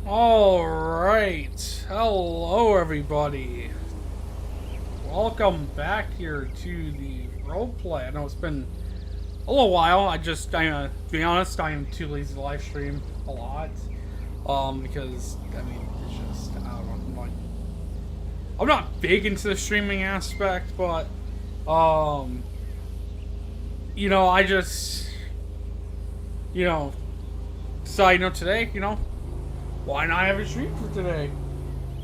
Alright, hello everybody. Welcome back here to the roleplay. I know it's been a little while. To be honest, I am too lazy to live stream a lot. Because, I mean, it's just, I don't know, I'm not big into the streaming aspect, but, I just, decided, today, why not have a stream for today?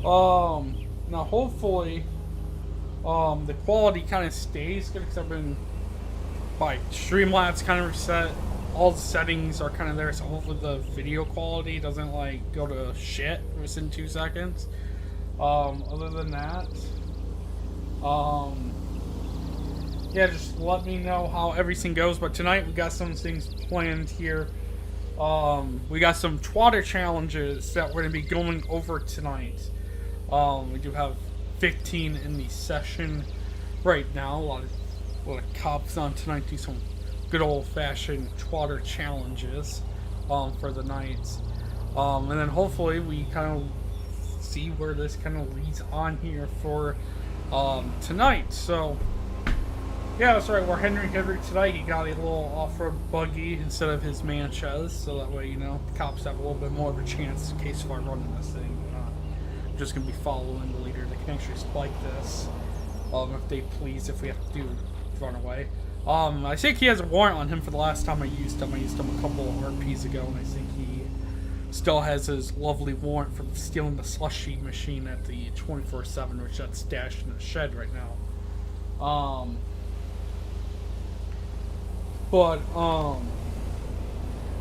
Now hopefully, the quality kind of stays good because I've been, Streamlabs kind of reset. All the settings are kind of there, so hopefully the video quality doesn't go to shit within 2 seconds. Other than that, yeah, just let me know how everything goes. But tonight we got some things planned here. We got some Twatter challenges that we're going to be going over tonight. We do have 15 in the session right now. A lot of cops on tonight. Do some good old-fashioned Twatter challenges for the night. And then hopefully we kind of see where this kind of leads on here for tonight. So yeah, that's right. We're Henry tonight. He got a little off-road buggy instead of his Manches, so that way, the cops have a little bit more of a chance in case if I run in this thing. I'm just going to be following the leader. They can actually spike this, if they please, if we have to run away. I think he has a warrant on him for the last time I used him. I used him a couple of RPs ago, and I think he still has his lovely warrant for stealing the slushy machine at the 24/7, which that's stashed in the shed right now.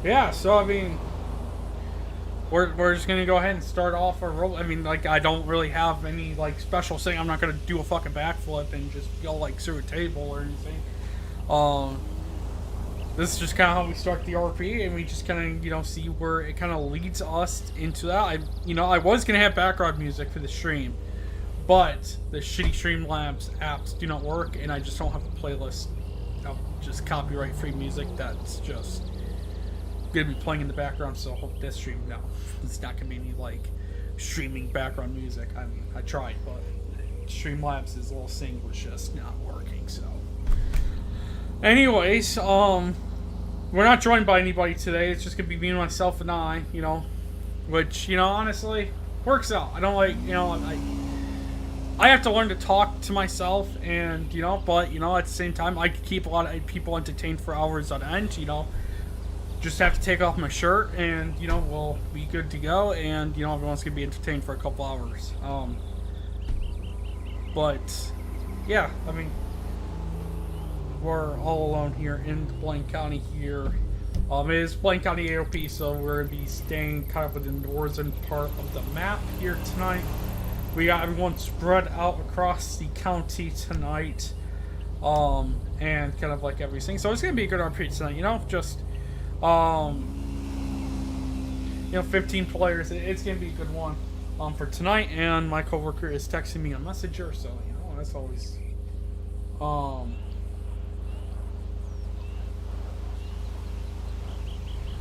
Yeah, so, I mean, we're just gonna go ahead and start off our roll. I mean, I don't really have any, special thing. I'm not gonna do a fucking backflip and just go, through a table or anything. This is just kind of how we start the RP, and we just kind of, see where it kind of leads us into that. I was gonna have background music for the stream, but the shitty Streamlabs apps do not work, and I just don't have a playlist of just copyright-free music that's just gonna be playing in the background. So I hope this stream, no, it's not gonna be any streaming background music. I mean, I tried, but Streamlabs' little thing was just not working. So, anyways, we're not joined by anybody today. It's just gonna be me and myself and I, which honestly works out. I don't I have to learn to talk to myself, and but at the same time, I could keep a lot of people entertained for hours on end. Just have to take off my shirt, and we'll be good to go, and everyone's gonna be entertained for a couple hours. But yeah, I mean, we're all alone here in Blaine County here. It is Blaine County AOP, so we're gonna be staying kind of within the northern part of the map here tonight. We got everyone spread out across the county tonight, and kind of everything. So it's gonna be a good RP tonight. Just 15 players. It's gonna be a good one for tonight. And my coworker is texting me on Messenger, so that's always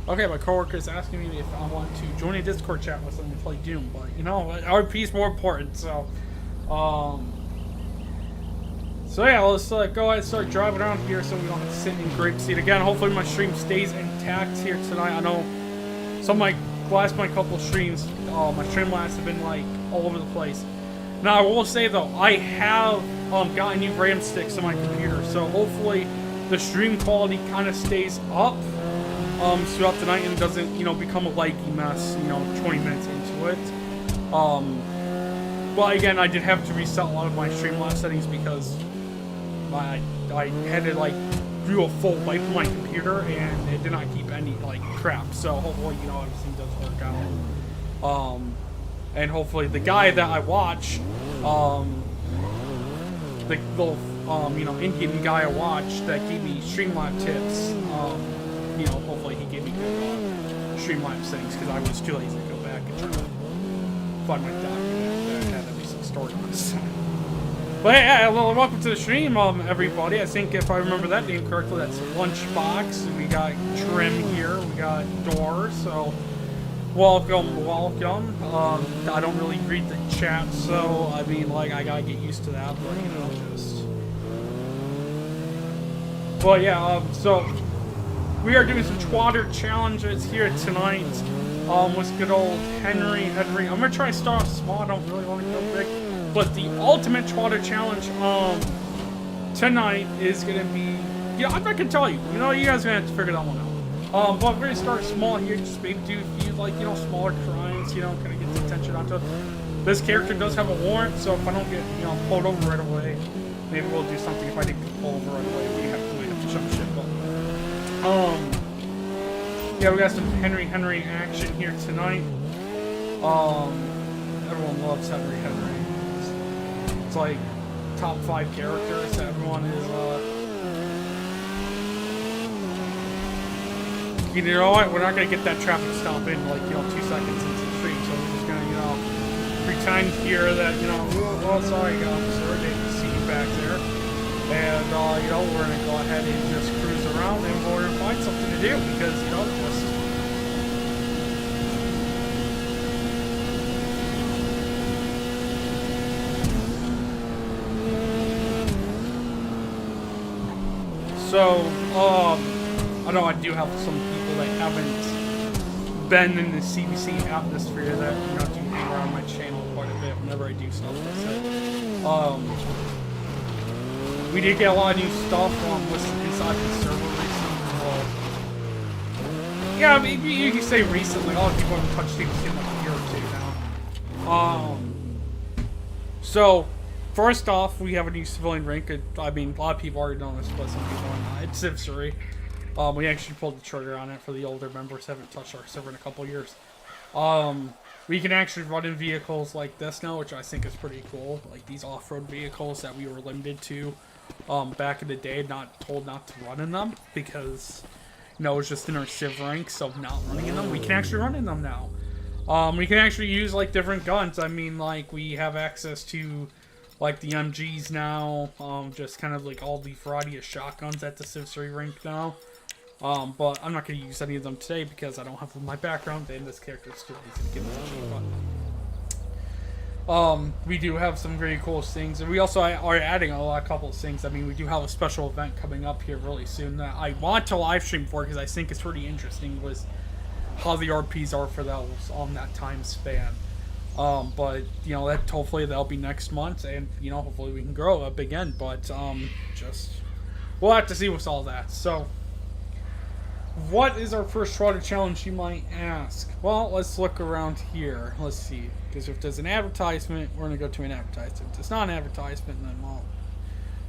Okay, my coworker is asking me if I want to join a Discord chat with them and play Doom, but RP is more important, so yeah, let's go ahead and start driving around here so we don't have to sit in grapeseed again. Hopefully my stream stays intact here tonight. I know my couple streams, my Streamlabs have been all over the place. Now I will say though, I have gotten new RAM sticks on my computer, so hopefully the stream quality kind of stays up throughout the night and doesn't, become a laggy mess, 20 minutes into it. But again, I did have to reset a lot of my Streamlabs settings because I had to do a full wipe of my computer and it did not keep any crap. So hopefully, everything does work out. And hopefully the guy that I watch, the little Indian guy I watched that gave me Streamlabs tips, hopefully he gave me good Streamlabs things because I was too lazy to go back and try to find my document that had every story on this. But yeah, well, welcome to the stream, everybody. I think if I remember that name correctly, that's Lunchbox. We got Trim here, we got Door, so Welcome, welcome. I don't really read the chat, so I mean, like, I gotta get used to that, but you know, just. Well, yeah. So we are doing some Twatter challenges here tonight. With good old Henry. I'm gonna try to start off small. I don't really want to go big, but the ultimate Twatter challenge tonight is gonna be. Yeah, I'm not gonna tell you. You know, you guys are gonna have to figure that one out. But we're gonna start small here, just maybe do a few, like, you know, smaller crimes, you know, kind of get the attention onto it. This character does have a warrant, so if I don't get, you know, pulled over right away, maybe we'll do something. If I didn't get pulled over right away, we have to jump ship. But, yeah, we got some Henry action here tonight. Everyone loves Henry. It's like top 5 characters. Everyone is, you know what? We're not gonna get that traffic stop in, like, you know, 2 seconds into the street, so we're just gonna, you know, pretend here that, you know, oh, sorry, officer, I didn't see you back there. And, you know, we're gonna go ahead and just cruise around and we're gonna find something to do because, you know, just. So, I know I do have some people that haven't been in the CVC atmosphere that, you know, do hang around my channel quite a bit whenever I do stuff like that. We did get a lot of new stuff inside the server recently. Yeah, I mean, you can say recently. A lot of people haven't touched CVC in like a year or two now. So, first off, we have a new civilian rank. I mean, a lot of people already know this, but some people are not. It's Civ 3. We actually pulled the trigger on it for the older members. Haven't touched our server in a couple years. We can actually run in vehicles like this now, which I think is pretty cool. Like these off-road vehicles that we were limited to back in the day, not told not to run in them because, you know, it was just in our Civ ranks of not running in them. We can actually run in them now. We can actually use like different guns. I mean, like we have access to like the MGs now, just kind of like all the variety of shotguns at the Civ 3 rank now. But I'm not going to use any of them today because I don't have my background and this character is too easy to get attention. We do have some very cool things, and we also are adding a couple of things. I mean, we do have a special event coming up here really soon that I want to live stream for because I think it's pretty interesting was how the RPs are for those on that time span. But, you know, that hopefully that'll be next month, and, you know, hopefully we can grow up again, but, just, we'll have to see what's all that. So, what is our first Twatter challenge, you might ask? Well, let's look around here. Let's see, because if there's an advertisement, we're going to go to an advertisement. If it's not an advertisement, then, well,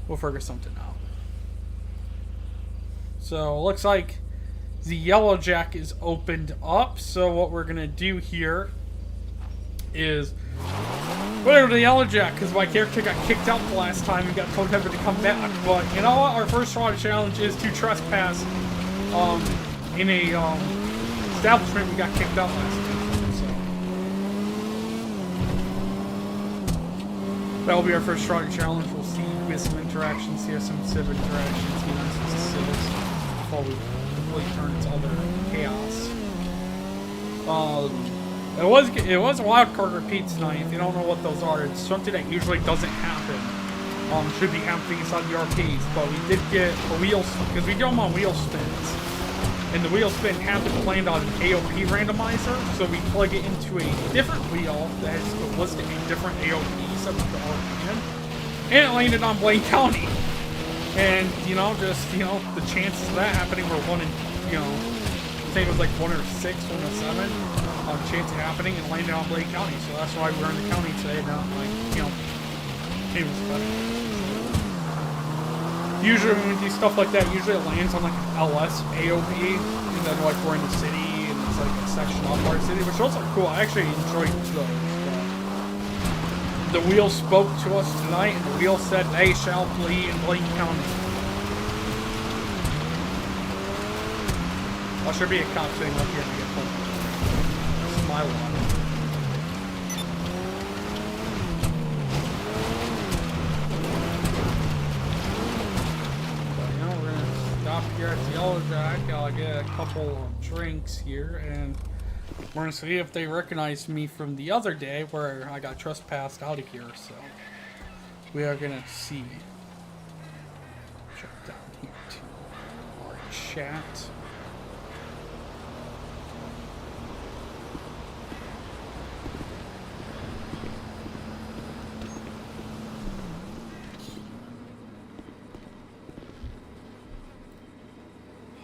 we'll figure something out. So, it looks like the Yellow Jack is opened up, so what we're going to do here is we're to the Yellow Jack because my character got kicked out the last time and got told never to come back. But you know what? Our first Twatter challenge is to trespass in a establishment we got kicked out last time. So that'll be our first Twatter challenge. We'll see with some interactions here, some civ interactions, you know, some civs before we completely turn into other chaos. It was a wild card repeat tonight. If you don't know what those are, it's something that usually doesn't happen. Should be happening inside the RPs, but we did get a wheel because we do them on wheel spins, and the wheel spin happened to land on an AOP randomizer. So we plug it into a different wheel that has listed a different AOP set with the RP, and it landed on Blaine County. And you know, just the chances of that happening were 1 in, I think it was like 1 or 6, 1 or 7. Chance of happening and landing on Blaine County, so that's why we're in the county today. Now, like, it was funny. Usually when we do stuff like that, usually it lands on like an LS AOP, and then like we're in the city and it's like a section off our city, which was also cool. I actually enjoyed those. The wheel spoke to us tonight, and the wheel said, "They shall flee in Blaine County." Well, should be a cop sitting up here to get pulled. My one. So, we're gonna stop here at the Yellow Jack. I'll get a couple of drinks here, and We're gonna see if they recognize me from the other day where I got trespassed out of here. So we are gonna see. Check down here to our chat.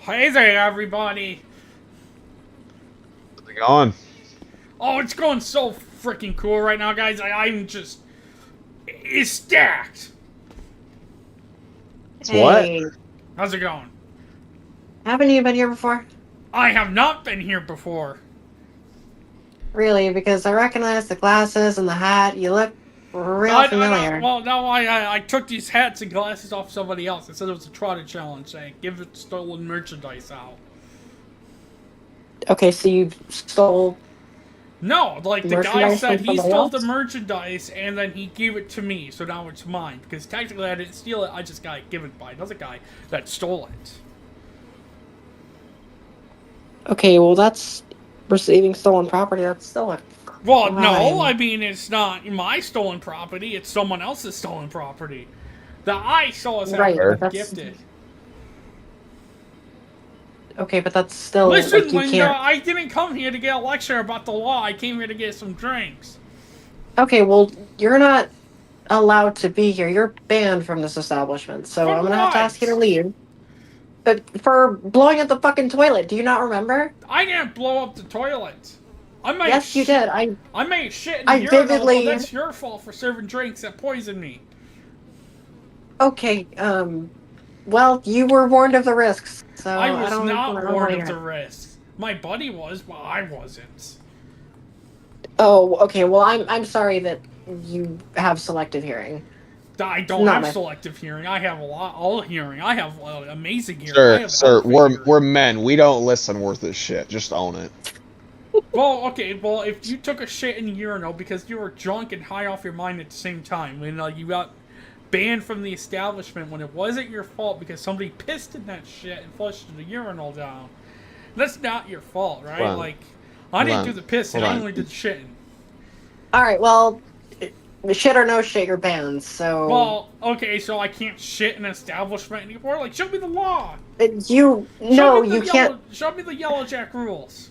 Hey there, everybody! How's it going? Oh, it's going so freaking cool right now, guys. I'm just... It's stacked! What? Hey, How's it going? haven't you been here before? I have not been here before. Really? Because I recognize the glasses and the hat. You look real familiar. I took these hats and glasses off somebody else. I said it was a trotter challenge saying, give it stolen merchandise out. Okay, so you stole... No, like the guy Merchandise said from he somebody stole the else? merchandise and then he gave it to me, so now it's mine. Because technically I didn't steal it, I just got it given by another guy that stole it. Okay, well that's receiving stolen property. That's still a Well, no, crime. I mean, it's not my stolen property, it's someone else's stolen property. The I saw us Right, having but that's... gifted. Okay, but that's still, Listen, like, you Linda, can't... I didn't come here to get a lecture about the law, I came here to get some drinks. Okay, well, you're not allowed to be here. You're banned from this establishment, so For I'm gonna have to ask you to what? leave. For blowing up the fucking toilet. Do you not remember? I didn't blow up the toilet. I might Yes, you did. I made shit in the I urinal, vividly... but that's your fault for serving drinks that poisoned me. Okay, well, you were warned of the risks, so I was don't not wanna warned hear of the it. risks. My buddy was, but I wasn't. Oh, okay, well, I'm sorry that you have selective hearing. I don't Not have my... selective hearing. I have all hearing. I have amazing hearing. I have Sir, hearing. we're men. We don't listen worth this shit. Just own it. Well, okay, well, if you took a shit in the urinal because you were drunk and high off your mind at the same time, when you got banned from the establishment when it wasn't your fault because somebody pissed in that shit and flushed the urinal down, that's not your fault, right? Hold on. Like, I didn't do the pissing, Hold I on. only did the shitting. Alright, well, shit or no shit, you're banned, so... Well, okay, so I can't shit in an establishment anymore? Like, show me the law! You... No, you can't... Show me the Yellow Jack rules.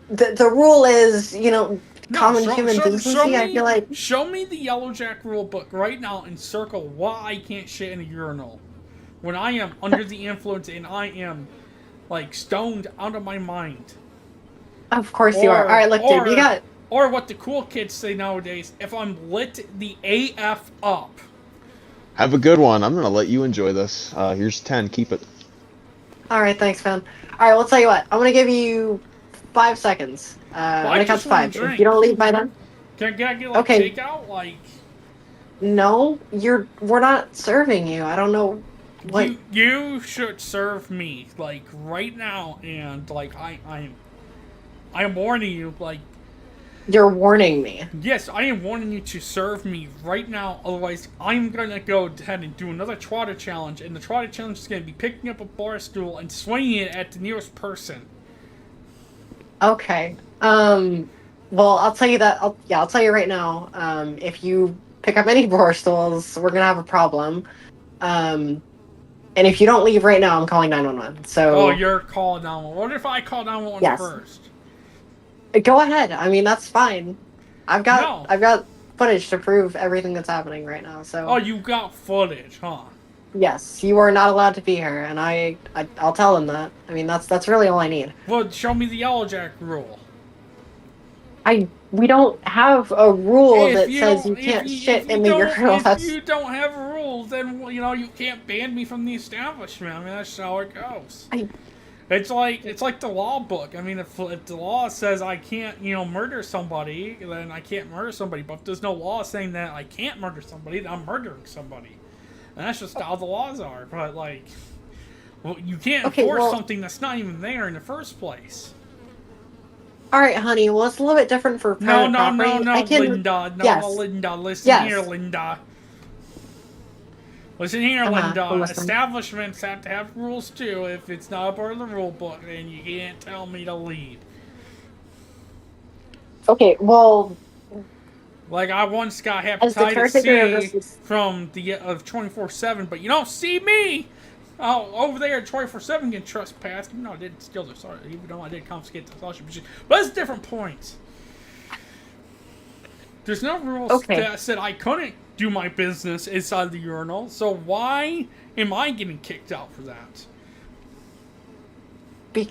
The rule is, you know, No, common human decency, I feel like... Show me the Yellow Jack rule book right now and circle why I can't shit in a urinal. When I am under the influence and I am, like, stoned out of my mind. Of course you are. Alright, look, dude, you got... Or what the cool kids say nowadays, if I'm lit the AF up. Have a good one. I'm gonna let you enjoy this. Here's 10. Keep it. Alright, thanks, man. Alright, well, tell you what. I'm gonna give you 5 seconds. I'm gonna count to 5. If you don't leave by then... Can I get, like, takeout? Like... No, we're not serving you. I don't know what... You should serve me, like, right now, and, like, I am warning you, like... You're warning me. Yes, I am warning you to serve me right now, otherwise I'm gonna go ahead and do another trotter challenge, and the trotter challenge is gonna be picking up a bar stool and swinging it at the nearest person. Okay. Well, I'll tell you that. I'll tell you right now. If you pick up any bar stools, we're gonna have a problem. And if you don't leave right now, I'm calling 911. So. Oh, you're calling 911. What if I call 911 Yes. first? Go ahead. I mean, that's fine. I've got footage to prove everything that's happening right now. So. Oh, you got footage, huh? Yes, you are not allowed to be here, and I'll tell them that. I mean, that's really all I need. Well, show me the Yellow Jack rule. We don't have a rule If that you says don't- you if can't you- shit if in you the don't- urinal. If you don't have rules, then, you know, you can't ban me from the establishment. I mean, that's how it goes. It's like the law book. I mean, if the law says I can't, you know, murder somebody, then I can't murder somebody. But if there's no law saying that I can't murder somebody, then I'm murdering somebody. And that's just how the laws are. But, like, well, you can't enforce something that's not even there in the first place. All right, honey. Well, it's a little bit different for private property. No, Linda. No, yes. Linda. Listen Yes. here, Linda. Listen here, I'm Linda. listening. Establishments have to have rules too. If it's not a part of the rule book, then you can't tell me to leave. Okay, well, Like I once got as the hepatitis caretaker of C this, from the of 24/7, but you don't see me. Oh, over there at 24/7 getting trespassed. Even though I did steal the sergeant, even though I did confiscate the sergeant machine, but that's a different point. There's no rules Okay. that said I couldn't do my business inside the urinal, so why am I getting kicked out for that? be,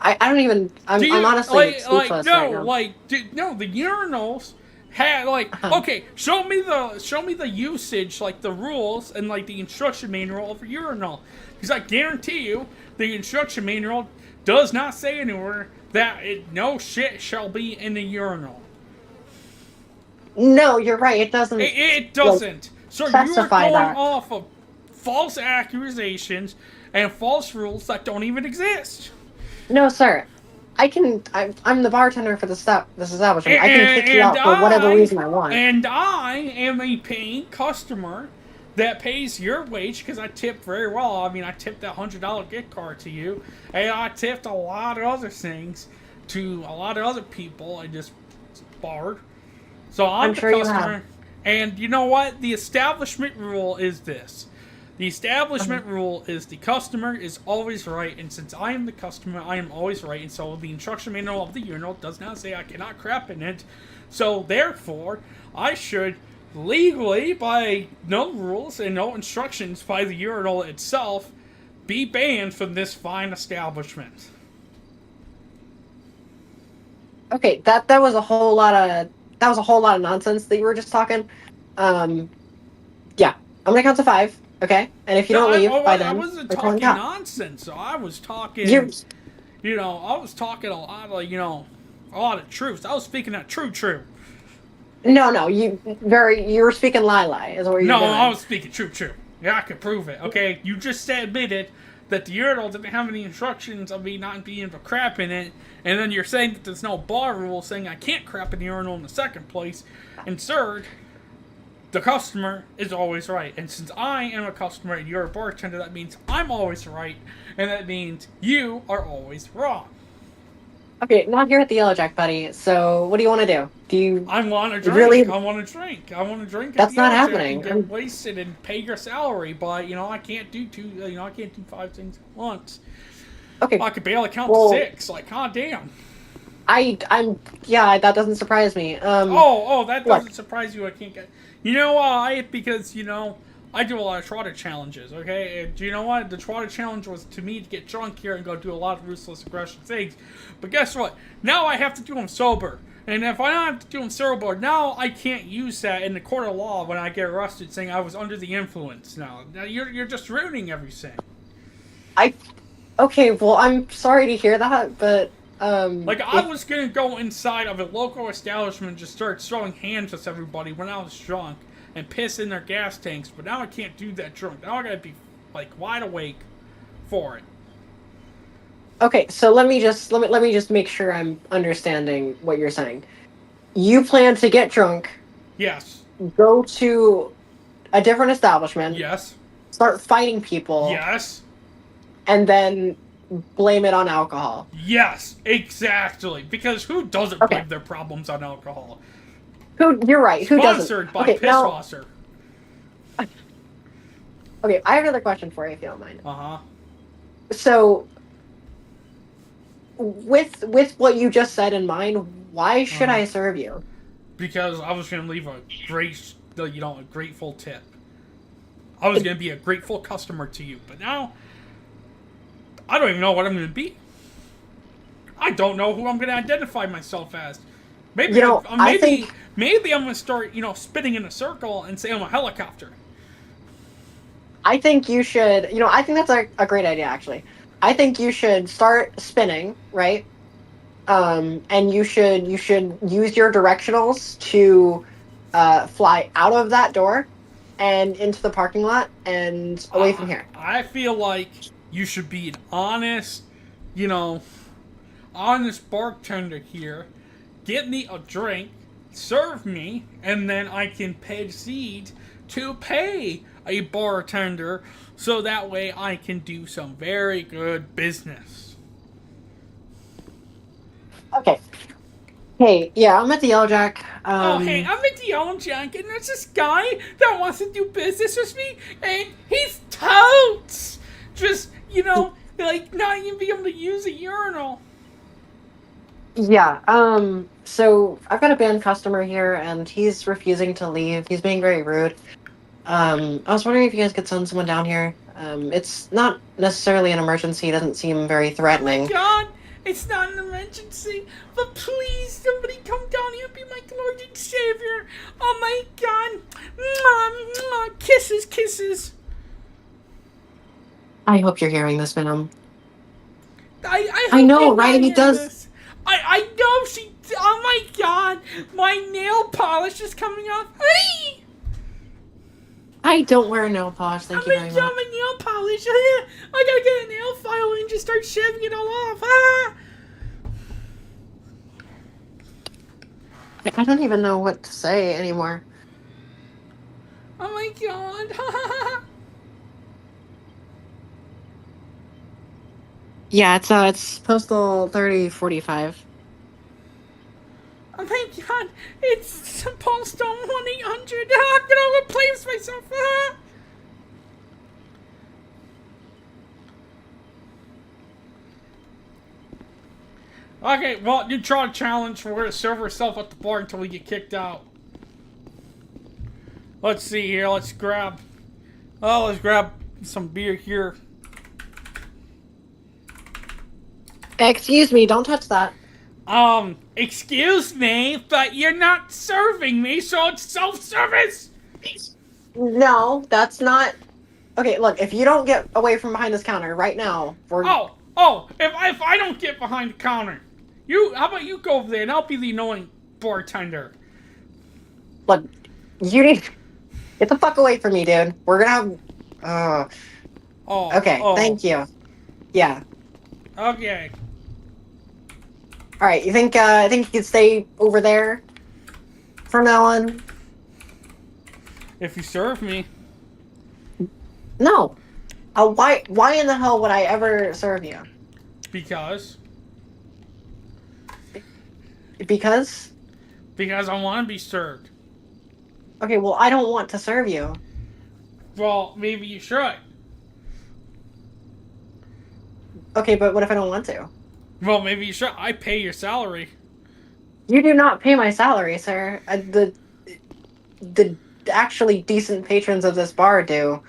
I don't even. I'm honestly speechless right now. The urinals had okay. Show me the usage, like the rules and like the instruction manual of a urinal, because I guarantee you the instruction manual does not say anywhere that no shit shall be in the urinal. No, you're right. It doesn't. It doesn't. So you're specify going that. off of false accusations and false rules that don't even exist. No, sir. I'm the bartender for this establishment. I can kick you out for whatever reason I want. And I am a paying customer that pays your wage because I tip very well. I mean, I tipped that $100 gift card to you, and I tipped a lot of other things to a lot of other people I just barred. So I'm the sure you customer. have. And you know what? The establishment rule is this. The establishment rule is the customer is always right, and since I am the customer, I am always right, and so the instruction manual of the urinal does not say I cannot crap in it. So therefore, I should legally, by no rules and no instructions by the urinal itself, be banned from this fine establishment. Okay, that was a whole lot of nonsense that you were just talking. Yeah, I'm gonna count to 5. Okay, and if you don't leave by then, I wasn't we're calling talking the cops. nonsense. So I was talking, You're, I was talking a lot of, a lot of truth. I was speaking that true. no, you were speaking lie is what you're No, doing. I was speaking true. Yeah, I could prove it. Okay, you just admitted that the urinal didn't have any instructions of me not being able to crap in it, and then you're saying that there's no bar rule saying I can't crap in the urinal in the second place, and third, the customer is always right. And since I am a customer and you're a bartender, that means I'm always right, and that means you are always wrong. Okay, not here at the Yellow Jack, buddy. So what do you want to do? Do you? I want to drink. Really? I want to drink. I want to drink. That's not Yellow Jack happening. And get wasted and pay your salary, but I can't do I can't do 5 things at once. Okay. I could barely count to 6. Like, god damn. Yeah, that doesn't surprise me. That doesn't surprise you. I can't get. You know why? Because I do a lot of trotter challenges. Okay, and do you know what? The trotter challenge was to me to get drunk here and go do a lot of ruthless aggression things. But guess what? Now I have to do them sober. And if I don't have to do them sober, now I can't use that in the court of law when I get arrested, saying I was under the influence. Now you're just ruining everything. Okay, well, I'm sorry to hear that, but I was gonna go inside of a local establishment and just start throwing hands with everybody when I was drunk and piss in their gas tanks, but now I can't do that drunk. Now I gotta be wide awake for it. Okay, so let me just make sure I'm understanding what you're saying. You plan to get drunk, Yes. go to a different establishment, Yes. start fighting people, Yes. and then blame it on alcohol. Yes, exactly. Because who doesn't blame their problems on alcohol? You're right. Who doesn't? Sponsored by Pisswasser. Okay, I have another question for you, if you don't mind. Uh-huh. So, with what you just said in mind, why should I serve you? Because I was gonna leave a grateful tip. I was gonna be a grateful customer to you, but now I don't even know what I'm gonna be. I don't know who I'm gonna identify myself as. Maybe maybe I'm gonna start, spinning in a circle and say I'm a helicopter. I think you should. I think that's a great idea, actually. I think you should start spinning, right? And you should use your directionals to fly out of that door and into the parking lot and away from here. I feel like you should be an honest bartender here. Get me a drink, serve me, and then I can proceed to pay a bartender, so that way I can do some very good business. Okay. Hey, yeah, I'm at the Yellow Jack. Oh, hey, I'm at the Yellow Jack, and there's this guy that wants to do business with me, and he's totes! Just, like, not even be able to use a urinal. Yeah, so I've got a band customer here, and he's refusing to leave. He's being very rude. I was wondering if you guys could send someone down here. It's not necessarily an emergency. It doesn't seem very threatening. Oh my god, it's not an emergency, but please, somebody come down here and be my Lord and Savior. Oh my god. Mwah, mwah. Kisses, kisses. I hope you're hearing this, Venom. I I know, hope right? you He hear does. this. I know she. Oh my god, my nail polish is coming off. Hey! I don't wear nail polish, thank you I'm very gonna much. my nail polish. I gotta get a nail file and just start shaving it all off. Ah! I don't even know what to say anymore. Oh my god. Yeah, it's postal 3045. Oh my god, it's postal 1-800. I'm gonna replace myself. Ah! Okay, well, you try a challenge. We're gonna serve ourselves at the bar until we get kicked out. Let's see here. Let's grab some beer here. Excuse me, don't touch that. Excuse me, but you're not serving me, so it's self-service. No, that's not. Okay, look, if you don't get away from behind this counter right now, we're. If I don't get behind the counter, how about you go over there and I'll be the annoying bartender. Look, you need. Get the fuck away from me, dude. We're gonna have. Okay, thank you. Yeah. Okay. Alright, I think you can stay over there from now on? If you serve me. No. Why in the hell would I ever serve you? Because Because? I want to be served. Okay, well, I don't want to serve you. Well, maybe you should. Okay, but what if I don't want to? Well, maybe you should. I pay your salary. You do not pay my salary, sir. The actually decent patrons of this bar do.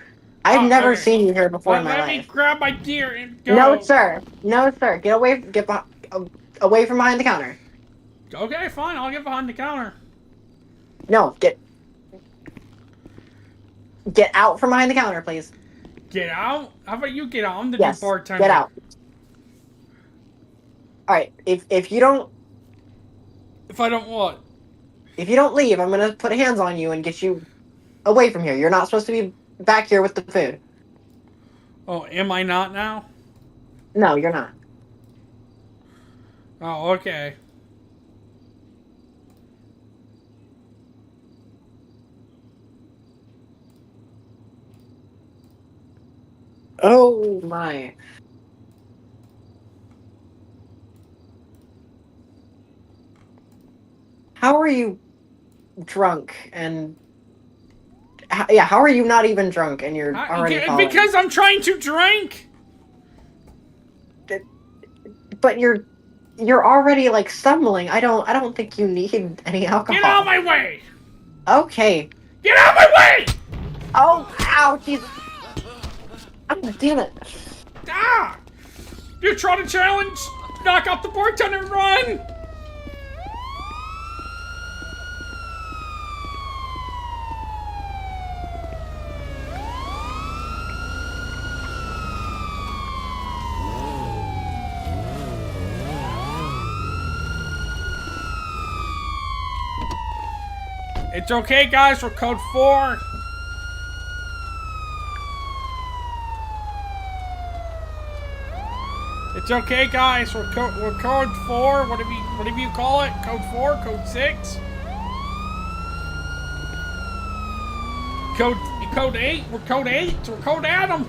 I've never okay. seen you here before in my Let me life. grab my gear and go. No, sir. No, sir. Get away from behind the counter. Okay, fine. I'll get behind the counter. No, get out from behind the counter, please. Get out? How about you get out? I'm the Yes, new bartender. get out. Alright, if you don't... If I don't what? If you don't leave, I'm gonna put hands on you and get you away from here. You're not supposed to be back here with the food. Oh, am I not now? No, you're not. Oh, okay. Oh, my. How are you drunk and... how are you not even drunk and you're already falling? Because I'm trying to drink! But you're already, like, stumbling. I don't think you need any alcohol. Get out of my way! Okay. Get out of my way! Oh, ow, Jesus. Oh, damn it. Ah! You try to challenge! Knock out the bartender and run! It's okay, guys. We're code 4. It's okay, guys. We're code 4. Whatever you call it. Code 4, code 6. Code 8. We're Code 8. We're Code Adam.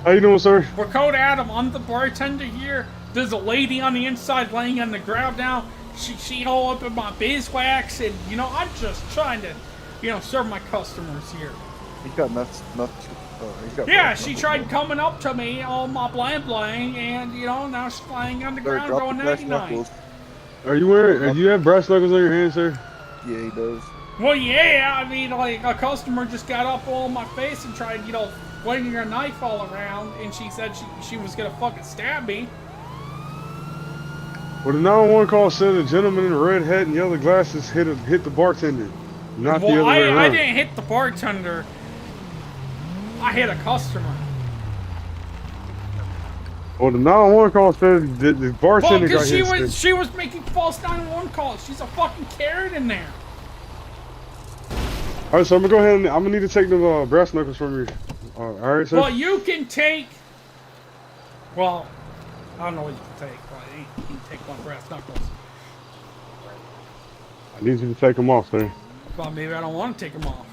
How you doing, sir? We're Code Adam. I'm the bartender here. There's a lady on the inside laying on the ground now. She all up in my beeswax, and you know I'm just trying to, serve my customers here. He's got nuts. Yeah, she tried coming up to me on my bling, and now she's laying on the ground going 99. Do you have brass knuckles on your hands, sir? Yeah, he does. Well, yeah, I mean, like, a customer just got up all in my face and tried, flinging her knife all around, and she said she was gonna fucking stab me. Well, the 911 call said a gentleman in a red hat and yellow glasses hit the bartender, not the other way around. I didn't hit the bartender. I hit a customer. Well, the 911 call said that the bartender got hit. Well, because she was making false 911 calls. She's a fucking Karen in there. All right, so I'm gonna go ahead and I'm gonna need to take the brass knuckles from you. All right, sir. Well, you can take. Well, I don't know what you can take, but you can take one brass knuckles. I need you to take them off, sir. Well, maybe I don't want to take them off.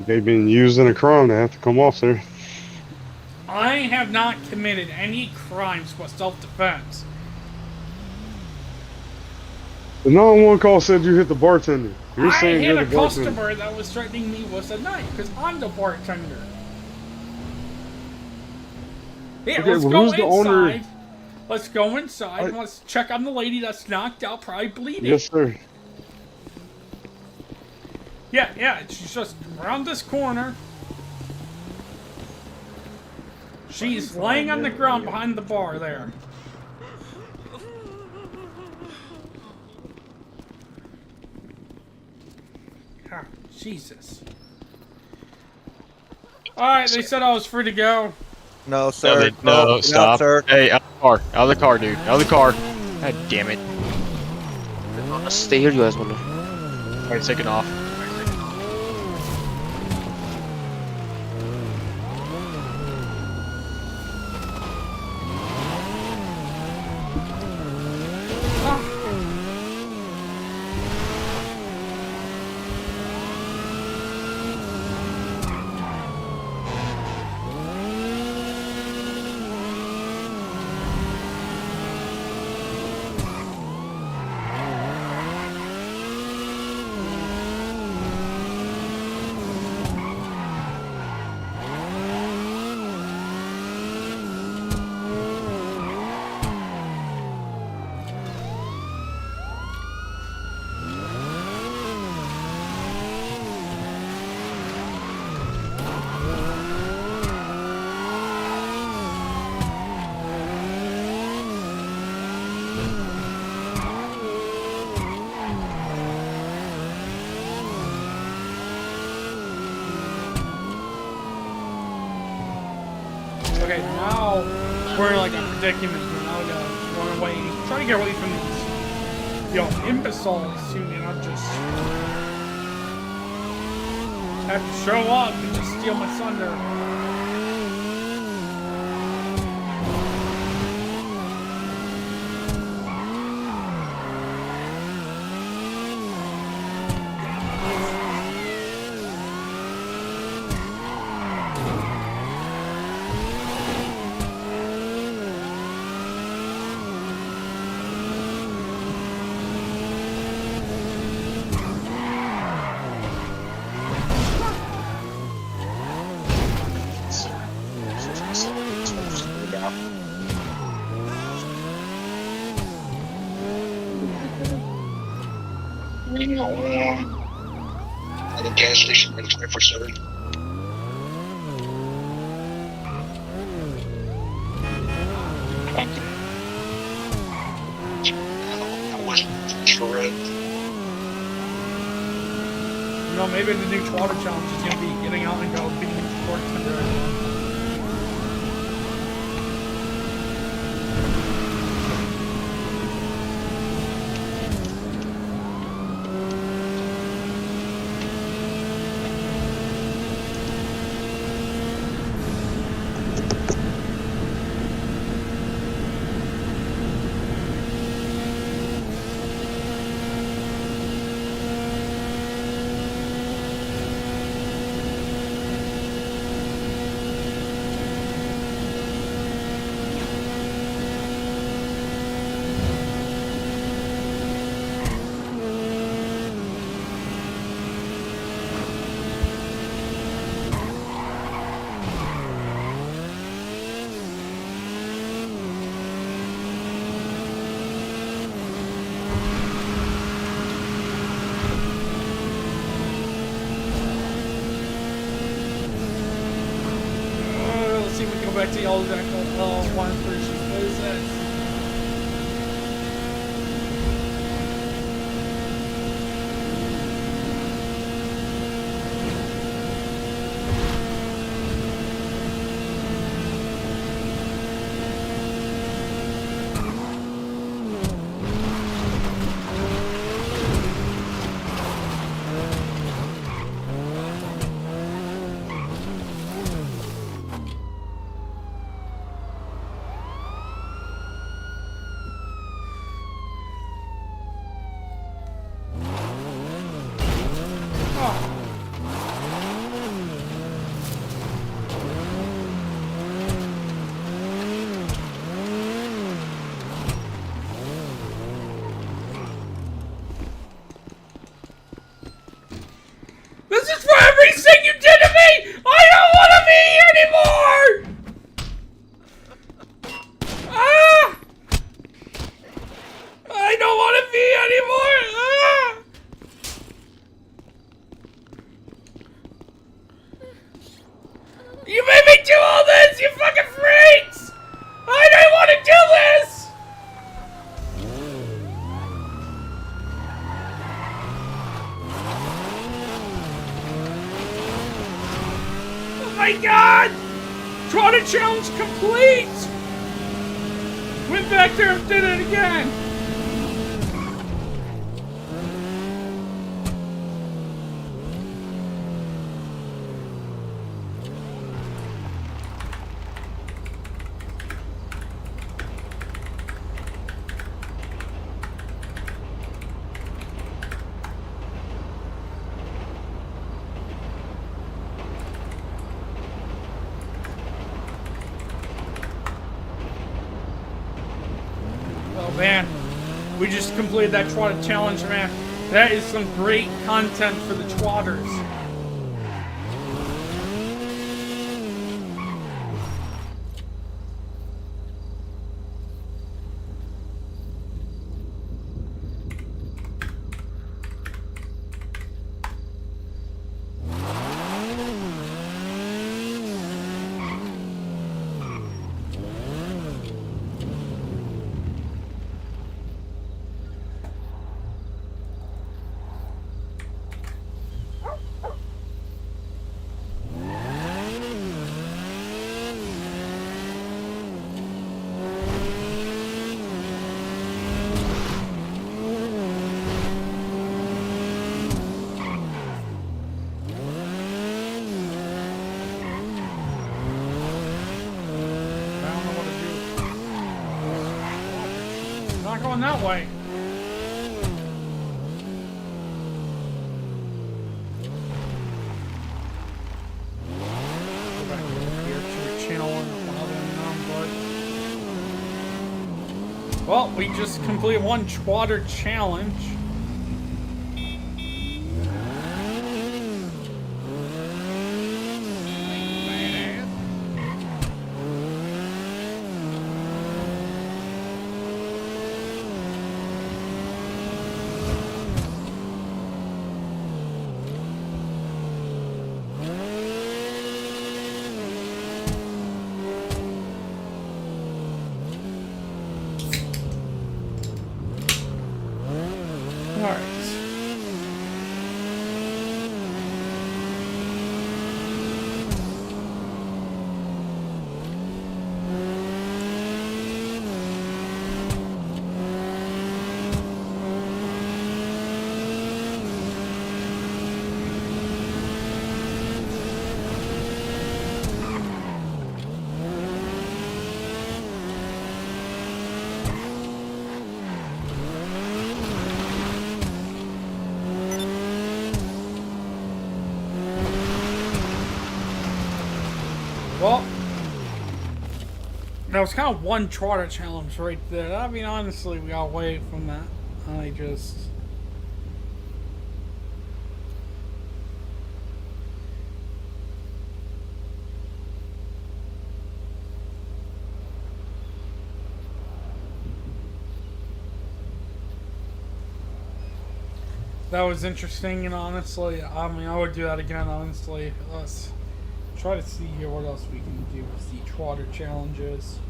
They've been used in a crime. They have to come off, sir. I have not committed any crimes for self-defense. The 911 call said you hit the bartender. You're saying hit you're a the bartender. customer that was threatening me with a knife because I'm the bartender. Yeah, Okay, let's well, go who's the inside. owner? Let's go inside and let's check on the lady that's knocked out, probably bleeding. Yes, sir. Yeah, she's just around this corner. She's laying on the ground behind the bar there. God, Jesus. Alright, they said I was free to go. No, sir. No, stop. Out, sir. Hey, out of the car, dude. Out of the car. God damn it. Stay here, you guys wanna. Alright, take it off. Okay, now we're in like a predicament. Now we gotta run away, try to get away from these, imbeciles soon, and I'll just have to show up and just steal my thunder. At the gas station, 24/7. I wasn't sure. Maybe the new Twatter challenge is gonna be getting out and go being a bartender. yells at one person. What is that? This is for everything you did to me! I don't want to be here anymore! Ah! I don't want to be anymore! Ah! You made me do all this, you fucking freaks! I don't want to do this! Oh my god! Trotter challenge complete! Went back there and did it again! Oh man, we just completed that Trotter challenge, man. That is some great content for the Trotters. Not going that way. Go back over here to the channel and well, we just completed one Trotter challenge. Alright. Well, that was kind of one Trotter challenge right there. I mean, honestly, we got away from that. I just... That was interesting, and honestly, I mean, I would do that again, honestly. Let's try to see here what else we can do with the trotter challenges.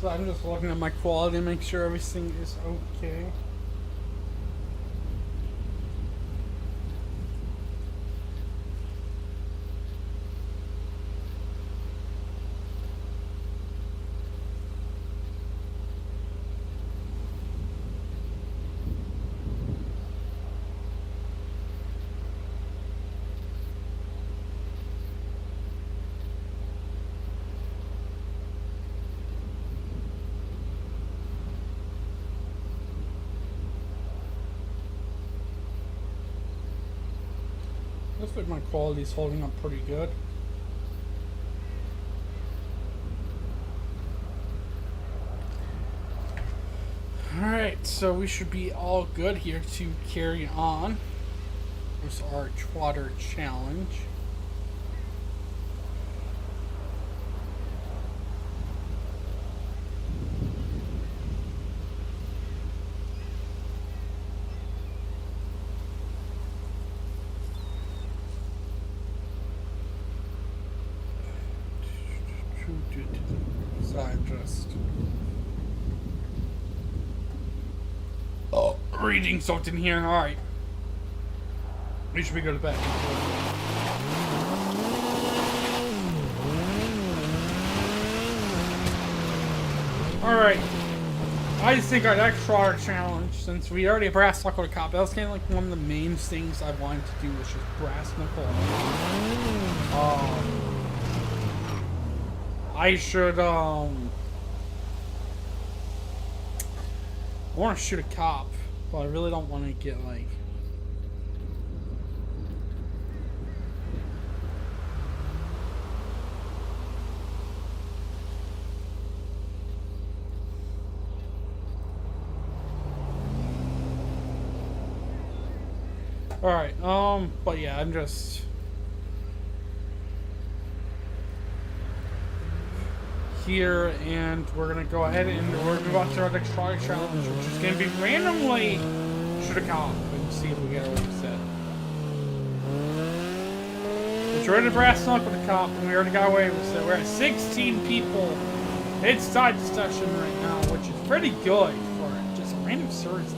So I'm just looking at my quality to make sure everything is okay. Looks like my quality is holding up pretty good. Alright, so we should be all good here to carry on with our Trotter challenge. So I'm just reading something here. Alright. We should be go to bed. Alright. I just think our next Trotter challenge, since we already brass knuckle the cop, that was kind of like one of the main things I wanted to do was just brass knuckle. I should, I want to shoot a cop, but I really don't want to get, like... Alright, but yeah, I'm just... here, and we're gonna go ahead and we're gonna move on to our next Trotter challenge, which is gonna be randomly shoot a cop and see if we get away with it. We tried to brass knuckle with the cop, and we already got away with it. We're at 16 people inside the session right now, which is pretty good for just a random Thursday.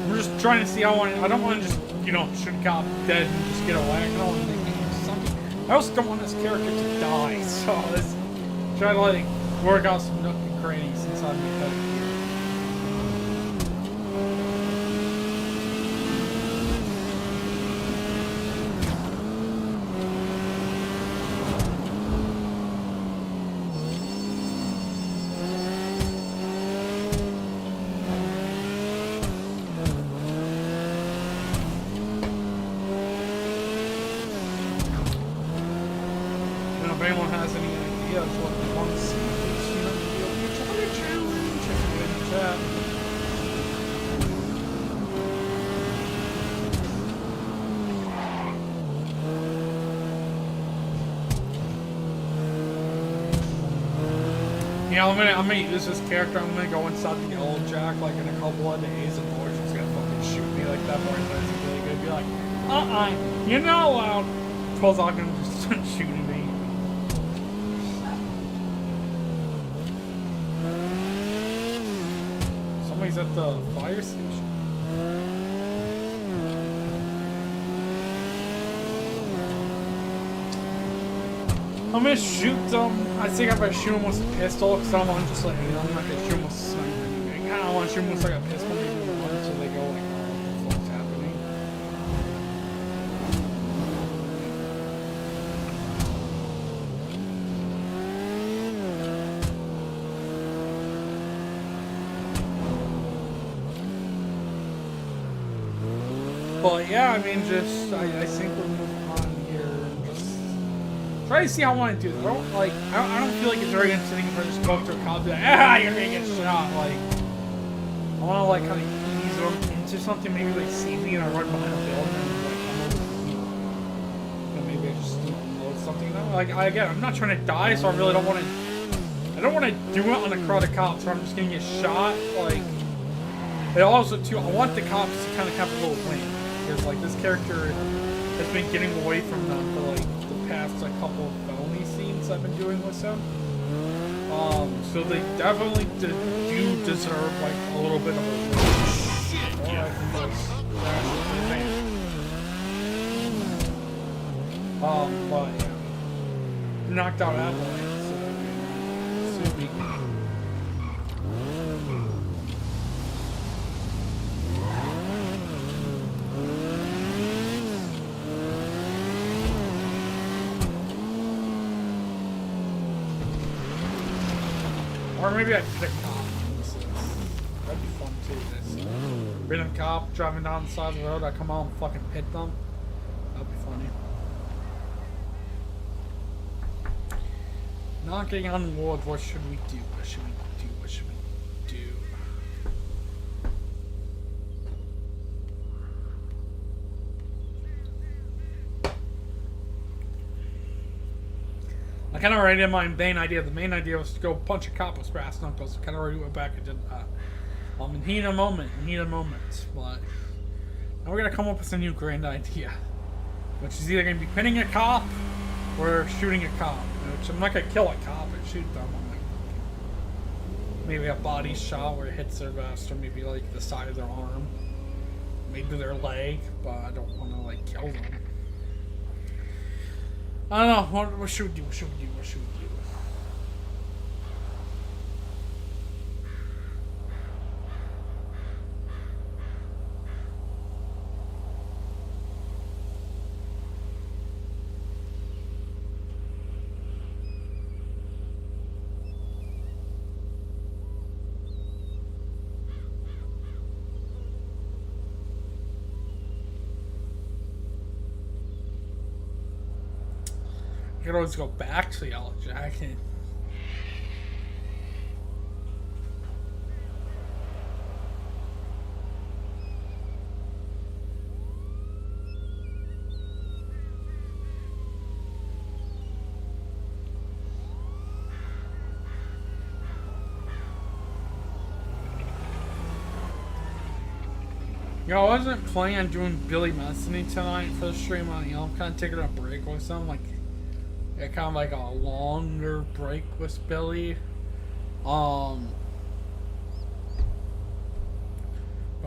We're just trying to see how I don't want to just, you know, shoot a cop dead and just get away. I don't want to make something. I also don't want this character to die, so let's try to like work out some nook and crannies inside my head here. If anyone has any ideas what they want to see, please, you know, try to challenge if you're in the chat. Yeah, I'm gonna use this character. I'm gonna go inside the Yellow Jack like in a couple of days, and Boy's just gonna fucking shoot me like that. Boy's really good. Be like, you're not allowed. Paul's not gonna just start shooting me. Somebody's at the fire station. I'm gonna shoot them. I think if I shoot them with a pistol, because I don't want to just like, you know, I'm not gonna shoot them with a sniper. I kind of want to shoot them with like a pistol, maybe one, so they go like, oh, what the fuck's happening? But yeah, I mean, just I think we'll move on here. And just try to see how I want to do this. I don't feel like it's very interesting if I just go up to a cop and be like, ah, you're gonna get shot. Like, I want to like kind of ease them into something. Maybe they see me and I run behind a building and like I'm over, and maybe I just load something. Like again, I'm not trying to die, so I really don't want to. I don't want to do it on a crowd of cops where I'm just gonna get shot. Like, and also too, I want the cops to kind of have a little win because like this character has been getting away from them for like the past couple of felony scenes I've been doing with them. So they definitely do deserve like a little bit of a win. Or I can just but yeah, knocked out Avalanche. Or maybe I hit a cop. That'd be fun too. This random cop driving down the side of the road, I come out and fucking hit them. That'd be funny. Knocking on wood, what should we do? What should we do? What should we do? I kind of already had my main idea. The main idea was to go punch a cop with brass knuckles. I kind of already went back and did that. In heat of moment. But now we're going to come up with a new grand idea. Which is either going to be pinning a cop or shooting a cop. Which I'm not going to kill a cop and shoot them. Maybe a body shot where it hits their vest, or maybe like the side of their arm. Maybe their leg, but I don't want to like kill them. I don't know. What should we do? What should we do? What should we do? I could always go back to the Yellow Jacket. You know, I wasn't planning on doing Billy Messany tonight for the stream. I'm kind of taking a break with some, like, kind of like a longer break with Billy. I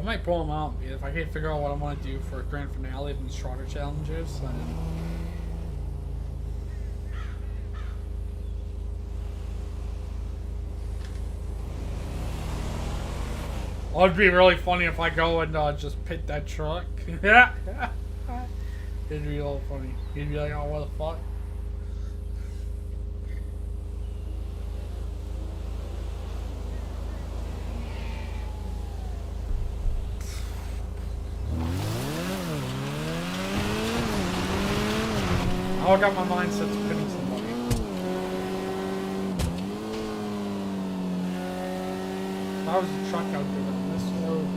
might pull him out if I can't figure out what I want to do for a grand finale of these Trotter challenges. Well, it'd be really funny if I go and just pit that truck. Yeah, it'd be a little funny. He'd be like, "Oh, what the fuck." I got my mind set to pitting somebody. If I was a truck out there on this road.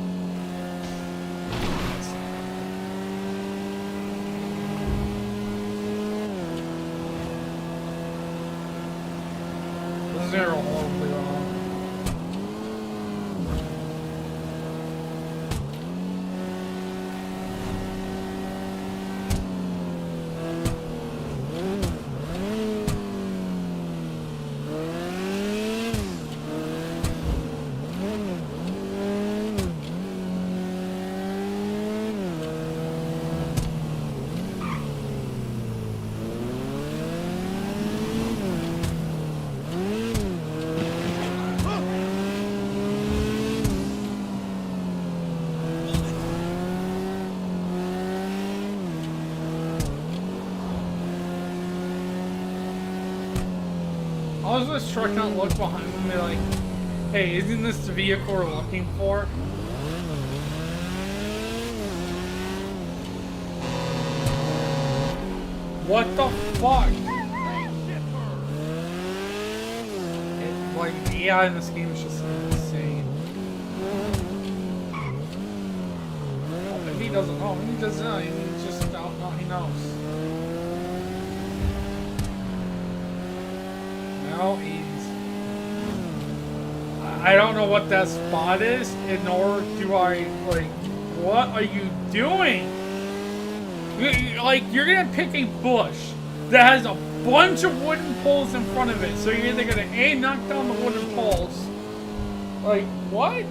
This is gonna go horribly wrong. How does this truck not look behind me like, hey, isn't this the vehicle we're looking for? What the fuck? Like, yeah, in this game is just insane. Oh, maybe he doesn't know. Maybe he doesn't know. He's just out. No, he knows. No, he's. I don't know what that spot is, and nor do I, like, what are you doing? Like, you're gonna pick a bush that has a bunch of wooden poles in front of it, so you're either gonna A, knock down the wooden poles. Like, what?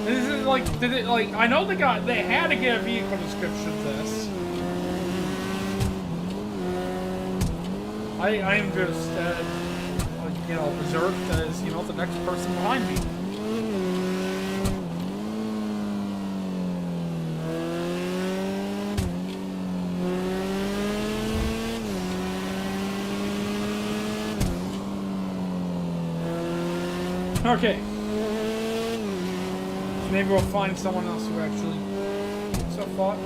This is like, did it, like, I know they had to get a vehicle description of this. I am just, you know, reserved as, you know, the next person behind me. Okay. Maybe we'll find someone else who actually so far.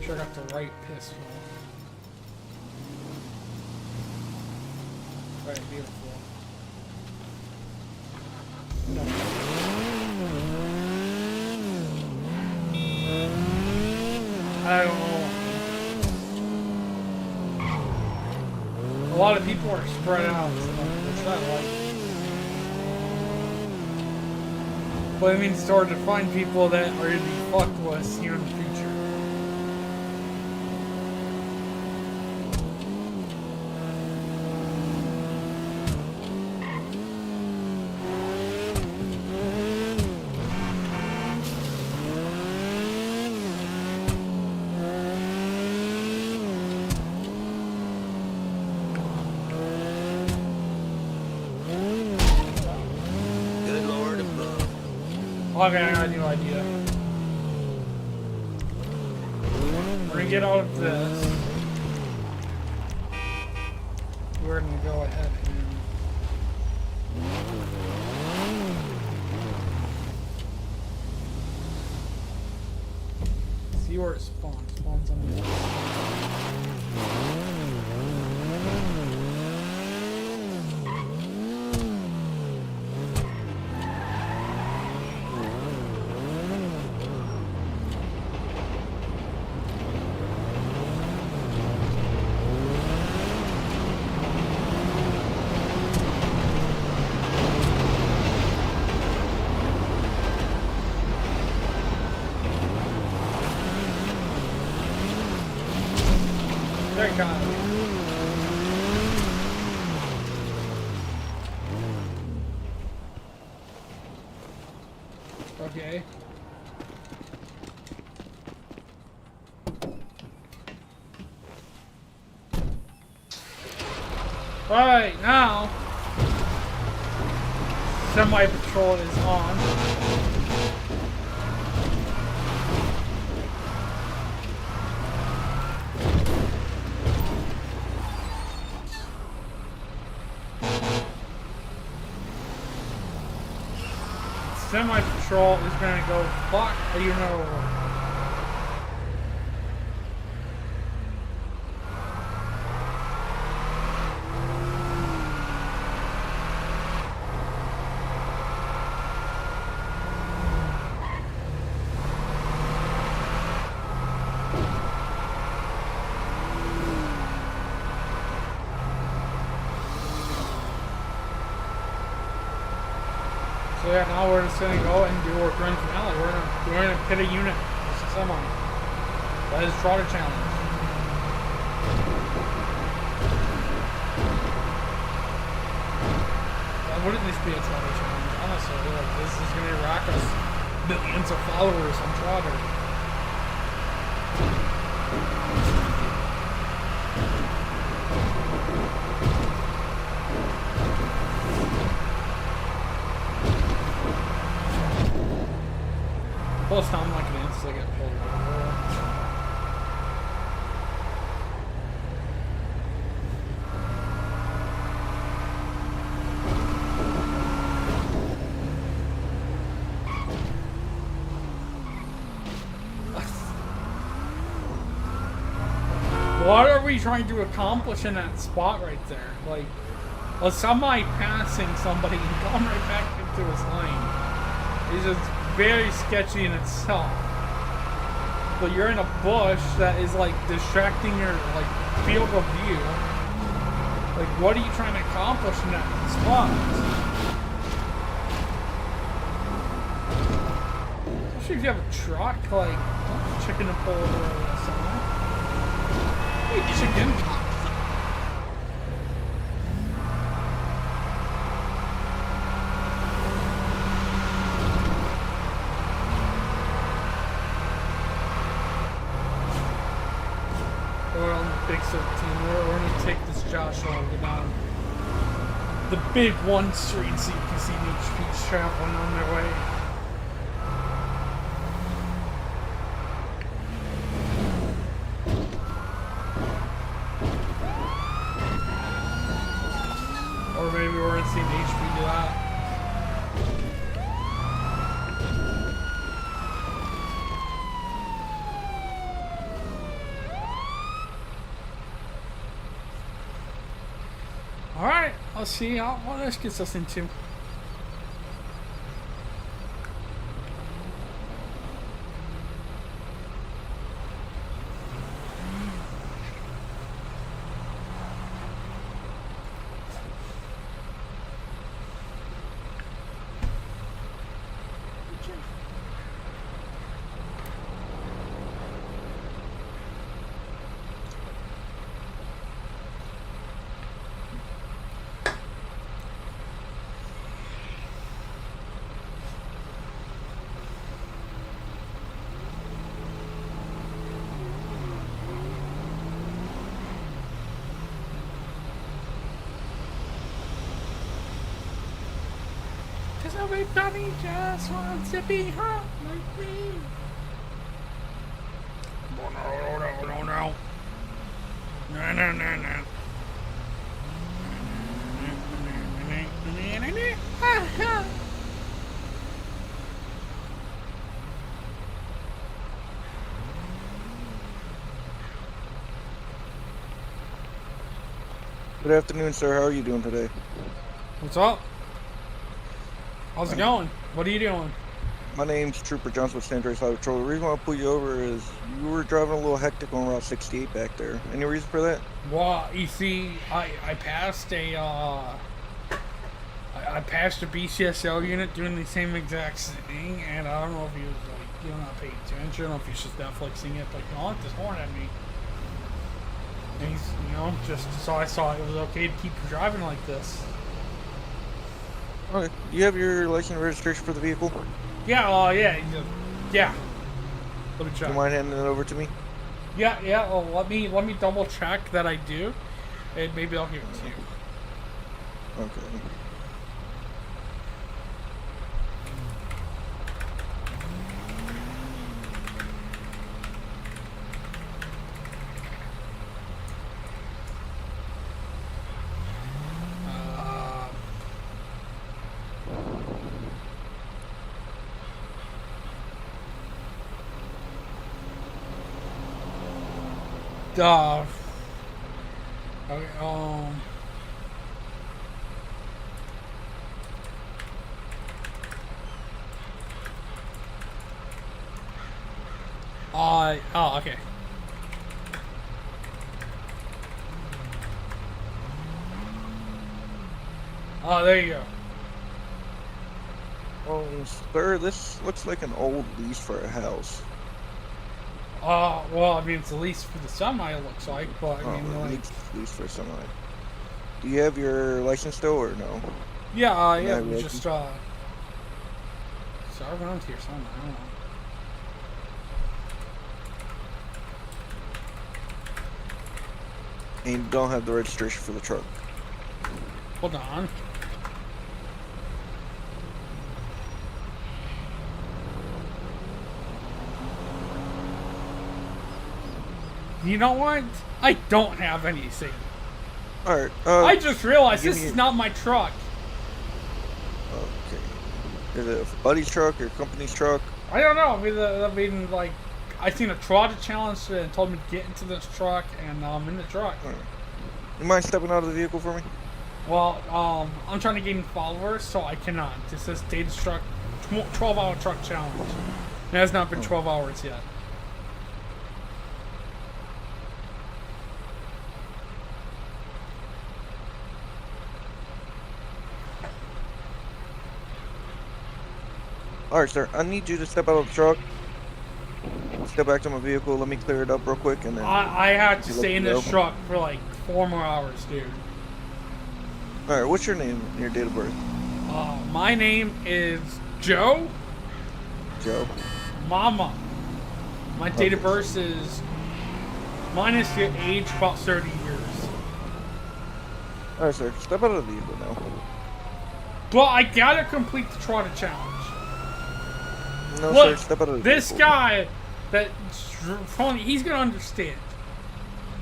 I got the right pistol. Right, beautiful. No. I don't know. A lot of people are spread out, which I like. But it means it's hard to find people that are going to be fucked with here in the future. Okay, I got a new idea. We're gonna get out of this. We're gonna go ahead and see where it spawns. Spawns on this. There you go. Okay. Right now, semi-patrol is on. Semi-patrol is gonna go, fuck, you know. So yeah, now we're just gonna go and do our grand finale. We're gonna pit a unit. This is semi. That is Trotter Challenge. Why wouldn't this be a Trotter Challenge? Honestly, like, this is gonna rack us millions of followers on Trotter. almost sound like an instant get pulled over. What are we trying to accomplish in that spot right there? Like, a semi passing somebody and going right back into his lane is just very sketchy in itself. But you're in a bush that is like distracting your like field of view. Like, what are you trying to accomplish in that spot? Especially if you have a truck, like, don't chicken and pull over that semi. Hey, chicken. We're on the big 13. We're gonna take this Josh on, get down the big 1 street so you can see the HPs traveling on their way. Or maybe we're gonna see the HP do that. Alright, let's see what this gets us into. Everybody just wants to be hot like me. Oh, no. No. Good afternoon, sir. How are you doing today? What's up? How's it going? What are you doing? My name's Trooper Johnson with San Andreas Highway Patrol. The reason why I pulled you over is you were driving a little hectic on Route 68 back there. Any reason for that? Well, you see, I passed a I passed a BCSL unit doing the same exact thing, and I don't know if he was like, not paying attention, or if he's just Netflixing it, but he honked his horn at me. And he's, just so I saw it was okay to keep driving like this. Okay. Do you have your license and registration for the vehicle? Yeah, yeah. Let me Do check. you mind handing it over to me? Yeah. Well, let me double check that I do, and maybe I'll give it to you. Okay. Okay, okay. Oh, there you go. Oh, sir, this looks like an old lease for a house. Well, I mean, it's a lease for the semi, it looks like, but I mean, like... Lease for semi. Do you have your license still, or no? Yeah, we just, it's around here somewhere, I don't know. And you don't have the registration for the truck. Hold on. You know what? I don't have anything. Alright, I just realized give this me- is not my truck. Okay. Is it a buddy's truck or company's truck? I don't know. I mean, like, I seen a trotter challenge and told me to get into this truck, and now I'm in the truck. Alright. You mind stepping out of the vehicle for me? Well, I'm trying to gain followers, so I cannot. This says Data's truck, 12-hour truck challenge. It has not been 12 hours yet. Alright, sir. I need you to step out of the truck. Step back to my vehicle. Let me clear it up real quick, and then. I have to You stay in let me this go? truck for like 4 more hours, dude. Alright, what's your name and your date of birth? My name is Joe Joe. Mama. My date of birth is minus your age, about 30 years. Alright, sir. Step out of the vehicle now. But I gotta complete the trotter challenge. No, Look, sir. Step out of the this vehicle. guy that he's gonna understand.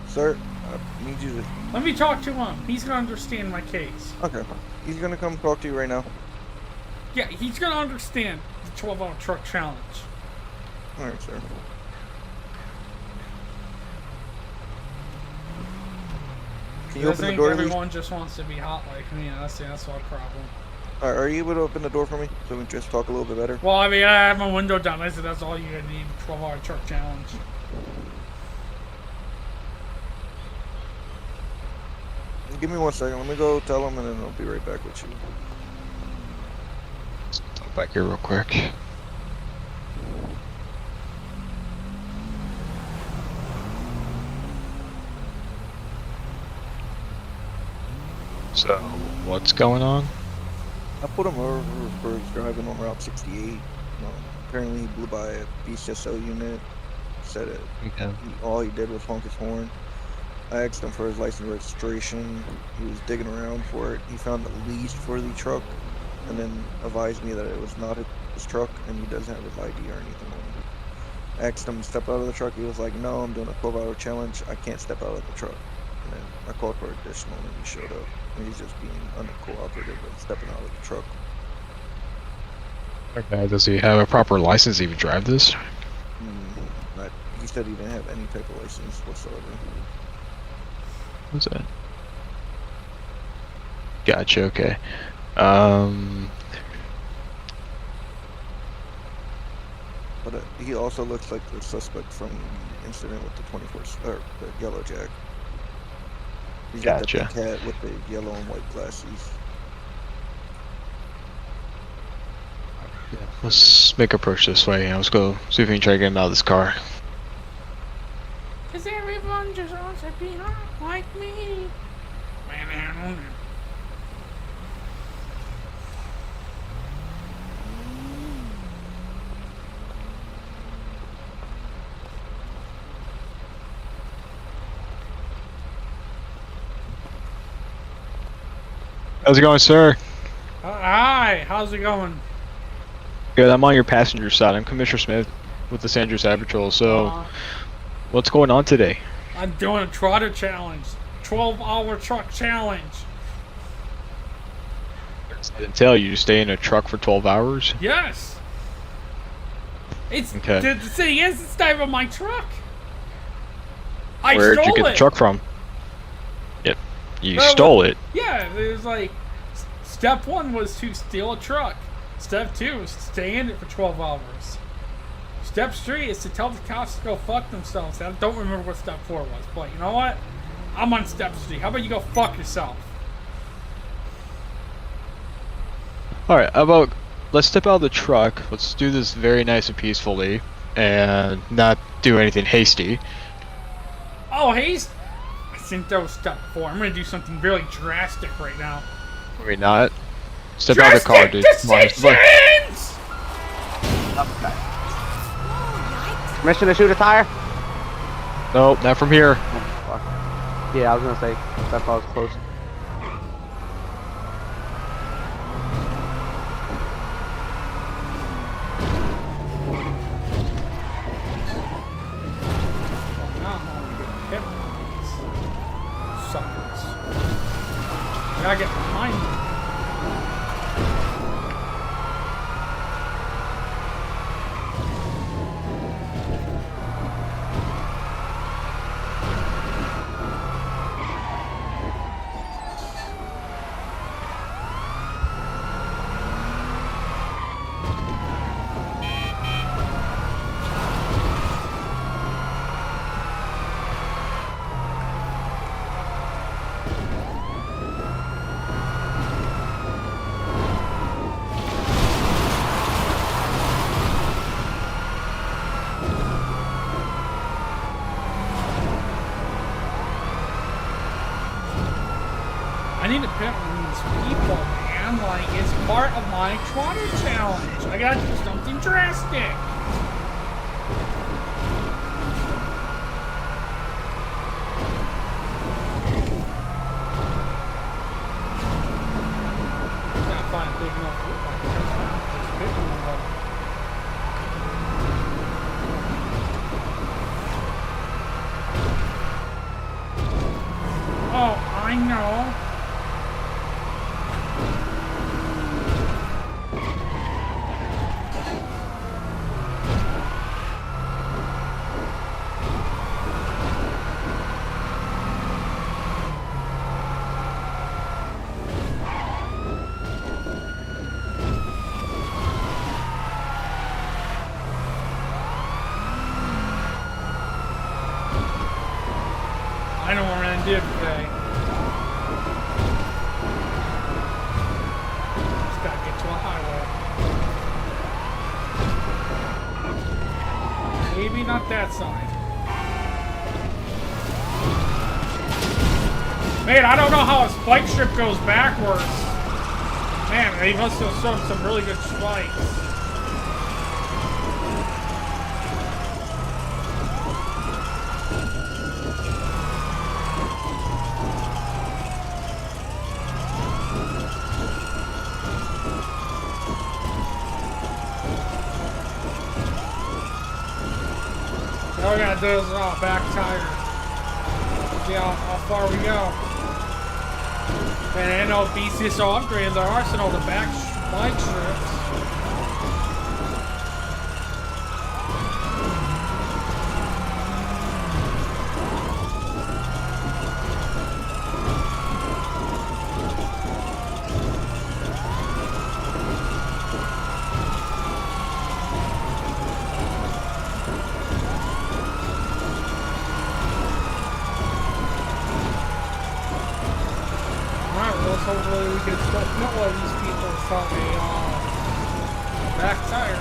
Sir, I need you to. Let me talk to him. He's gonna understand my case. Okay. He's gonna come talk to you right now. Yeah, he's gonna understand the 12-hour truck challenge. Alright, sir. Can you I open the think door, please? everyone just wants to be hot like me. That's our problem. Alright, are you able to open the door for me so we can just talk a little bit better? Well, I mean, I have my window down. I said that's all you need. 12-hour truck challenge. Give me 1 second. Let me go tell him, and then I'll be right back with you. Talk back here real quick. So, what's going on? I put him over for driving on Route 68. Apparently, he blew by a BCSO unit. Said it. Okay. All he did was honk his horn. I asked him for his license and registration. He was digging around for it. He found the lease for the truck, and then advised me that it was not his truck, and he doesn't have his ID or anything on him. I asked him to step out of the truck. He was like, "No, I'm doing a 12-hour challenge. I can't step out of the truck." And then I called for additional, and he showed up. And he's just being uncooperative and stepping out of the truck. Okay, does he have a proper license to even drive this? He said he didn't have any type of license whatsoever. What's that? Gotcha, okay. But he also looks like the suspect from the incident with the 24 or the yellow jack. He's got the Gotcha. big hat with the yellow and white glasses. Let's make approach this way. Let's go see if we can try to get him out of this car. Cause everyone just wants to be hot like me. Man, I don't know. How's it going, sir? Hi, how's it going? Good, I'm on your passenger side. I'm Commissioner Smith with the San Andreas Highway Patrol. So, what's going on today? I'm doing a trotter challenge. 12-hour truck challenge. I didn't tell you to stay in a truck for 12 hours? Yes. It's Okay. the thing is, it's not even my truck. I Where'd stole you get it. the truck from? Yep. You Well, stole it. Yeah, there's like step 1 was to steal a truck. Step 2 is to stay in it for 12 hours. Step 3 is to tell the cops to go fuck themselves. I don't remember what step 4 was, but you know what? I'm on step 3. How about you go fuck yourself? Alright, how about let's step out of the truck. Let's do this very nice and peacefully and not do anything hasty. Oh, he's... I think that was step 4. I'm gonna do something really drastic right now. Are we not? Step out of the car, dude. Come on, it's like- Decisions! Permission to shoot a tire? Nope, not from here. Fuck. Yeah, I was gonna say, that was close. Gotta get behind me. I need to pit these people, man. Like, it's part of my Twitter challenge. I gotta do something drastic. Gotta find a big enough group I can jump around this big one. Oh, I know. I know what I did today. Just gotta get to a highway. Maybe not that side. Man, I don't know how a spike strip goes backwards. Man, they must have shown some really good spikes. All we gotta do is back tire. See how far we go. And I know BCS upgraded their arsenal to back bike strips. Hopefully we can still kill one of these people from a back tire.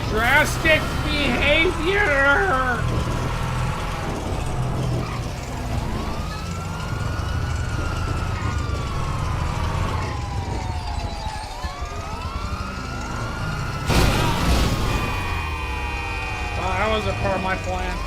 Drastic behavior! That wasn't part of my plan.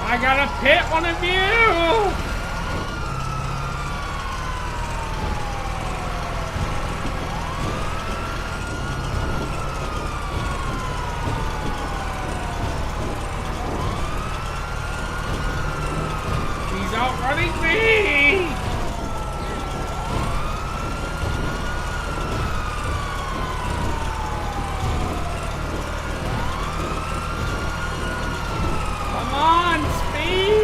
I gotta pit one of you! He's outrunning me! Come on, speed!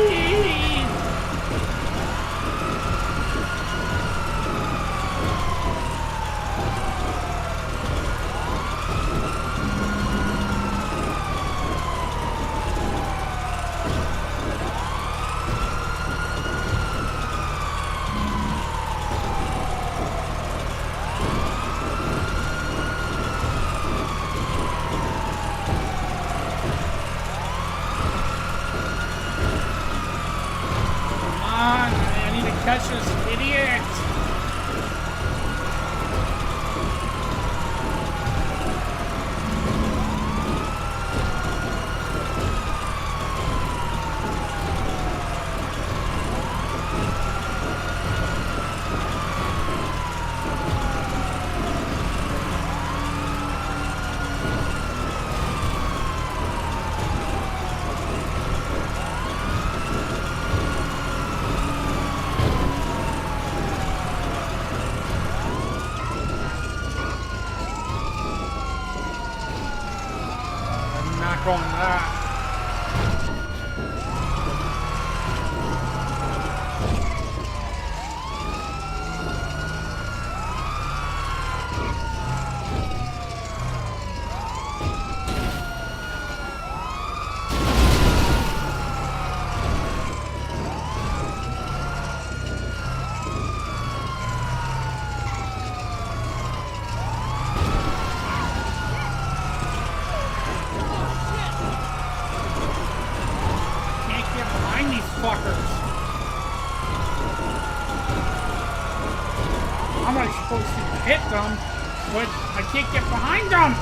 on, I need to catch this idiot. Going that. Fuckers. How am I supposed to hit them, but I can't get behind them?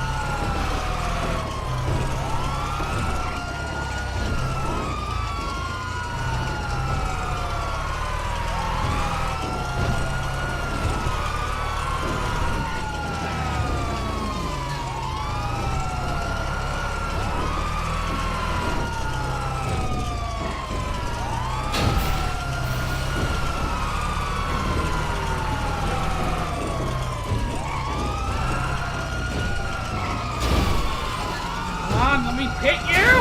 Let me hit you!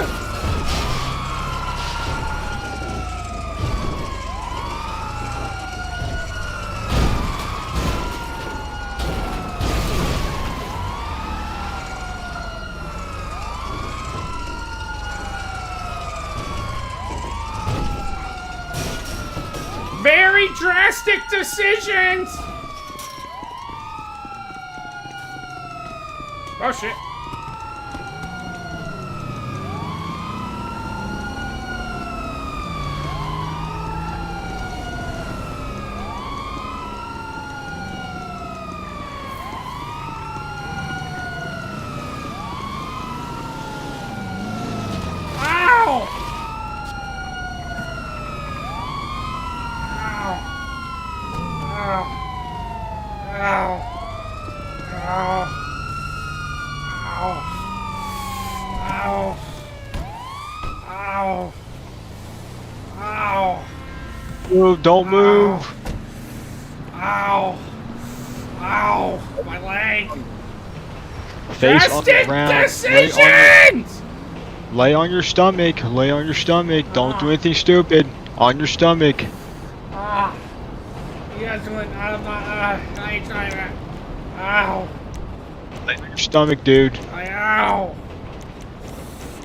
Very drastic decisions! Oh shit. Move, don't move. Ow. Ow. My leg. Face on the ground. Decisions! Lay on your stomach. Lay on your stomach. Don't do anything stupid. On your stomach. You guys went out of my I ain't trying to. Ow. Lay on your stomach, dude. Ow.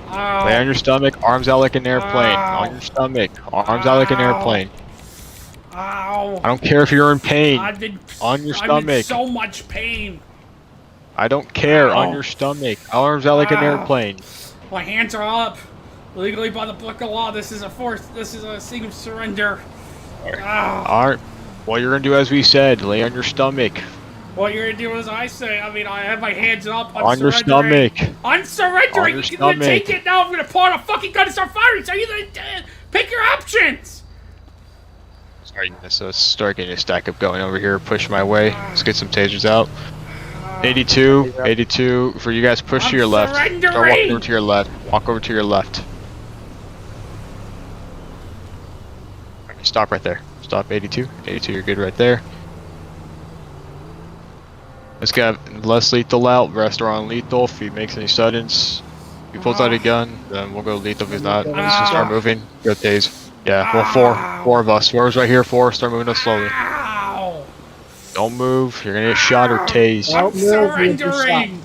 Ow. Lay on your stomach. Arms out like an airplane. Ow. On your stomach. Arms out like an airplane. Ow. I don't care if you're in pain. On your I'm in stomach. so much pain. I don't care. Ow. On your stomach. Arms out like an airplane. My hands are up. Legally by the book of law, this is a thing of surrender. Alright. What you're gonna do as we said, lay on your stomach. What you're gonna do as I say. I mean, I have my hands up. On your stomach. I'm surrendering. On your You're gonna stomach. take it now. I'm gonna pull out a fucking gun and start firing. So you pick your options. Sorry, so let's start getting a stack up going over here. Push my way. Let's get some tasers out. 82. For you guys, push to your left. Start walking over to your left. Walk over to your left. Okay, stop right there. Stop 82. 82, you're good right there. Let's get less lethal out. Rest are on lethal. If he makes any suddens, if he pulls out a gun, then we'll go lethal. If he's not, let's just start moving. Go tase. Yeah, well, four of us. Whoever's right here, 4. Start moving us slowly. Ow. Don't move. You're gonna get shot or tased. I'm surrendering.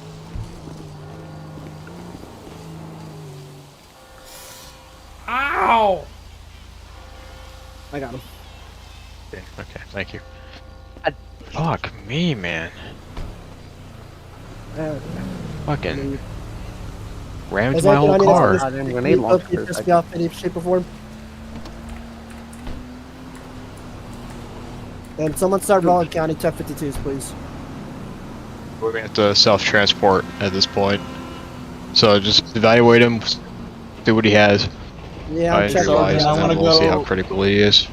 Ow. I got him. Okay, thank you. Fuck me, man. Fucking rammed my whole car. I didn't even need launchers. Piss me off any shape or form. And someone start Blaine County 1052s, please. We're gonna have to self-transport at this point. So just evaluate him, see what he has. Yeah, I'm checking. Injury-wise, I and wanna then we'll see how go- critical he is.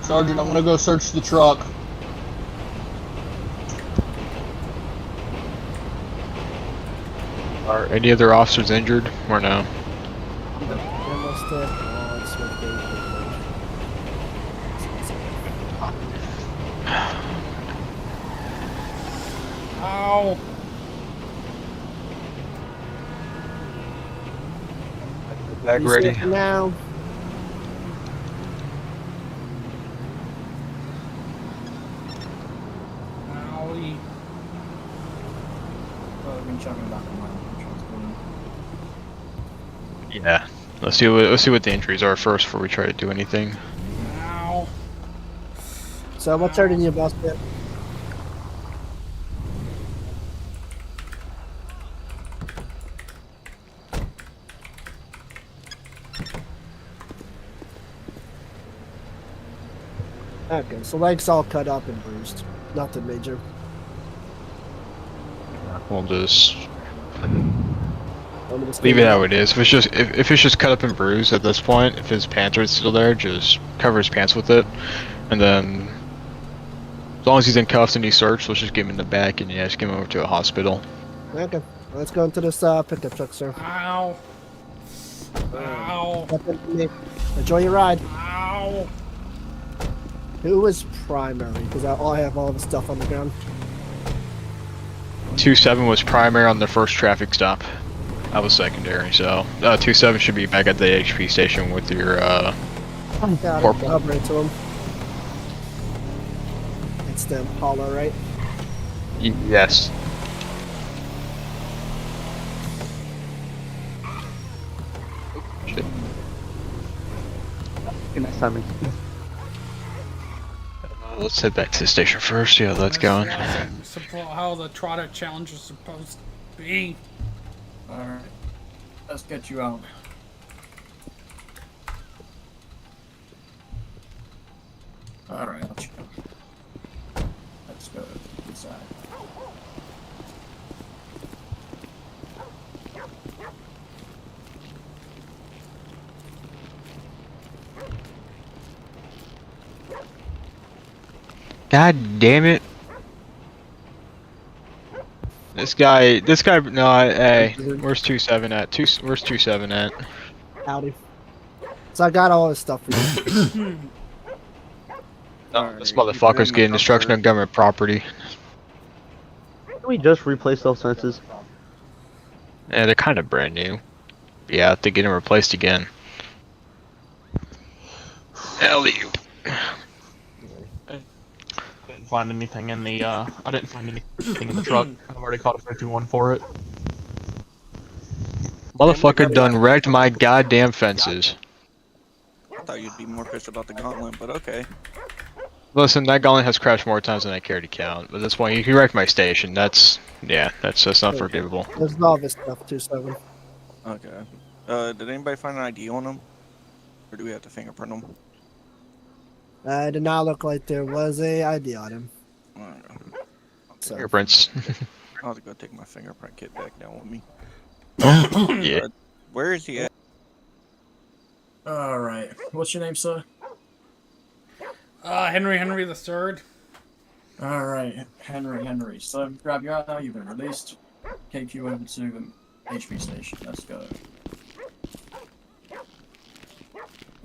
Sergeant, I'm gonna go search the truck. Are any other officers injured or no? Almost dead. Oh, it's with Ow. Bag You ready. safe now. Owie. Yeah. Let's see what the injuries are first before we try to do anything. Ow. So what's hurting you, boss man? Okay, so legs all cut up and bruised. Nothing major. We'll just Let me just leave clean it up. how it is. If it's just cut up and bruised at this point, if his pants are still there, just cover his pants with it, and then as long as he's in cuffs and he's searched, let's just get him in the back and yeah, just get him over to a hospital. Okay, let's go into this pickup truck, sir. Ow. Ow. Step into me. Enjoy your ride. Ow. Who was primary? Because I have all the stuff on the ground. 2-7 was primary on the first traffic stop. I was secondary, so 2-7 should be back at the HP station with your Got it. Corporal. I'll bring it to him. It's the Impala, right? yes. Shit. Let's head back to the station first. Yeah, let's go. How the trotter challenge is supposed to be. Alright. Let's get you out. Alright, let's go. Let's go inside. God damn it. This guy, no, hey, where's 2-7 at? Where's 2-7 at? Howdy. So I got all this stuff for you. No, this motherfucker's getting destruction of government property. Can we just replace those fences? Yeah, they're kind of brand new. Yeah, to get them replaced again. Hell you. Didn't find anything in the, I didn't find anything in the truck. I've already caught a 51 for it. Motherfucker done wrecked my goddamn fences. I thought you'd be more pissed about the gauntlet, but okay. Listen, that gauntlet has crashed more times than I care to count. But at this point, he wrecked my station. That's not forgivable. There's all this stuff, 2-7. Okay. Did anybody find an ID on them? Or do we have to fingerprint them? It did not look like there was a ID on him. Alright. So. Fingerprints. I'll have to go take my fingerprint kit back down with me. Yeah. Where is he at? Alright. What's your name, sir? Henry the Third. Alright, Henry. So, grab your eye, you've been released. Take you over to the HP station. Let's go.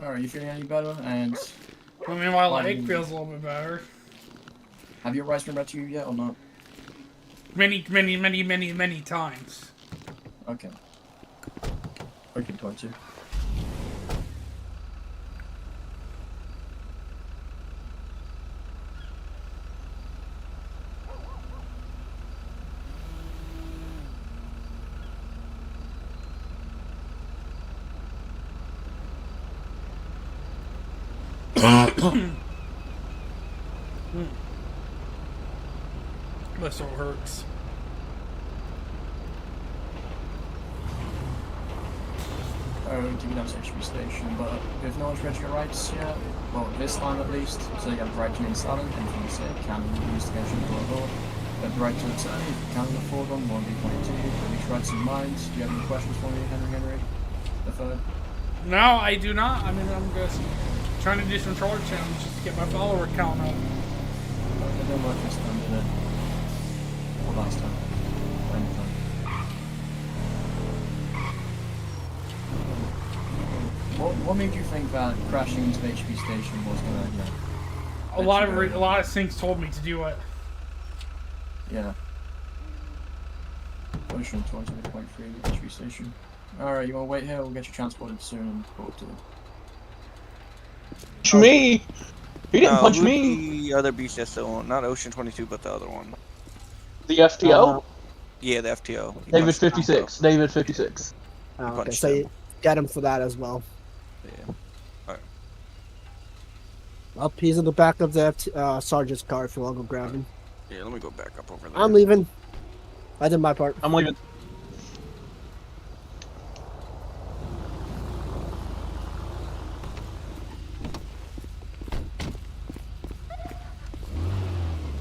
Alright, you feeling any better? And I mean, my leg feels a little bit better. have your rights been read to you yet or not? Many times. Okay. We can talk to you. This all hurts. to get down to HB station, but if no one's read your rights yet, well, this time at least, so you have the right to remain silent, anything you say can be used against you before a law. You have the right to attorney, if you can afford one, won't be pointed to you, with these rights in mind. Do you have any questions for me, Henry? The third? No, I do not. I mean, I'm just trying to do some troll challenges to get my follower count up. It didn't work this time, did it? Or last time? Or any time? What made you think that crashing into the HB station was gonna, A lot of things told me to do it. Yeah. Ocean 20.3 HB station. Alright, you wanna wait here? We'll get you transported soon and go up to them. Punch me! He didn't punch who's me! The other beast that's still on, not Ocean 22, but the other one. The FTO? Yeah, the FTO. David 56. David 56. Oh, okay, punched so him. you get him for that as well. Yeah. Alright. Up, he's in the back of the sergeant's car if you want to go grab him. Yeah, let me go back up over there. I'm leaving. I did my part. I'm leaving.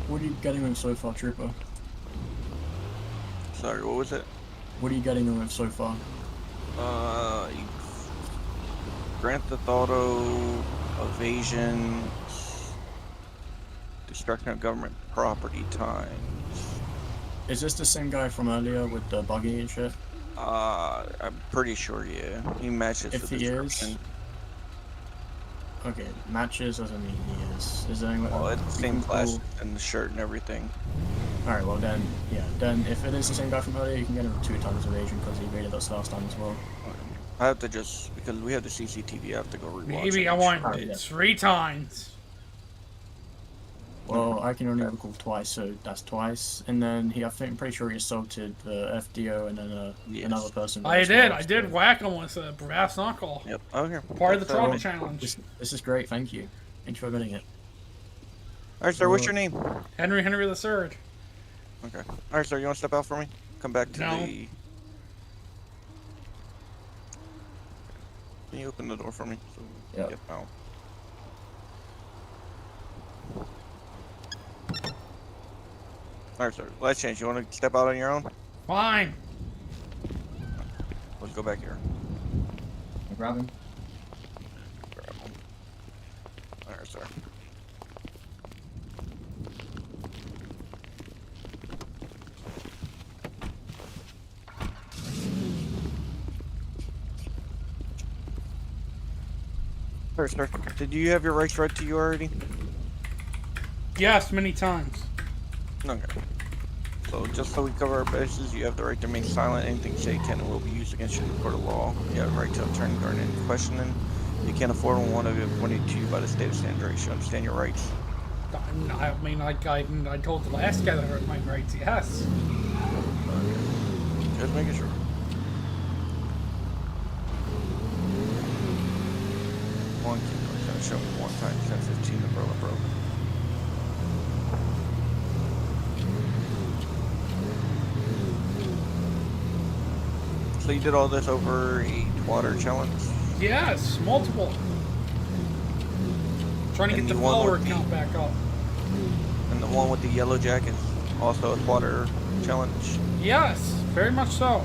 What are you getting with so far, Trooper? Sorry, what was it? What are you getting with so far? Grand Theft Auto, evasion, destruction of government property times. Is this the same guy from earlier with the buggy and shit? I'm pretty sure, yeah. He matches If the he description. is... Okay, matches doesn't mean he is. Is there any way... Well, it's the same can class pull- and the shirt and everything. Alright, well then, yeah. Then if it is the same guy from earlier, you can get him 2 times evasion because he evaded us last time as well. I have to just, because we have the CCTV, I have to go rewatch Maybe it. I want Alright, it yeah. 3 times. Well, I can only recall twice, so that's twice. And then I'm pretty sure he assaulted the FDO and then Yes. another person. I as well, did. I did whack him with a brass knuckle. Yep, okay. Part of the That's, troll uh, challenge. This is great, thank you. Thank you for admitting it. Alright, sir, what's your name? Henry the Third. Okay. Alright, sir, you want to step out for me? Come back to No. the... Can you open the door for me? So we can Yeah. get out. Alright, sir. Last chance. You want to step out on your own? Fine. Let's go back here. Grab him. Grab him. Alright, sir. Sir, did you have your rights read to you already? Yes, many times. Okay. So, just so we cover our bases, you have the right to remain silent. Anything you say can and will be used against you in the court of law. You have the right to attorney during any questioning. You can't afford one of it appointed to you by the state of San Andreas. You understand your rights? I mean, I told the last guy that hurt my rights, yes. Just making sure. One key, I'm gonna show me 1 times 10-15 umbrella broke. So you did all this over a water challenge? Yes, multiple. Trying to And get the the one follower with the- count back up. And the one with the yellow jacket is also a water challenge? Yes, very much so.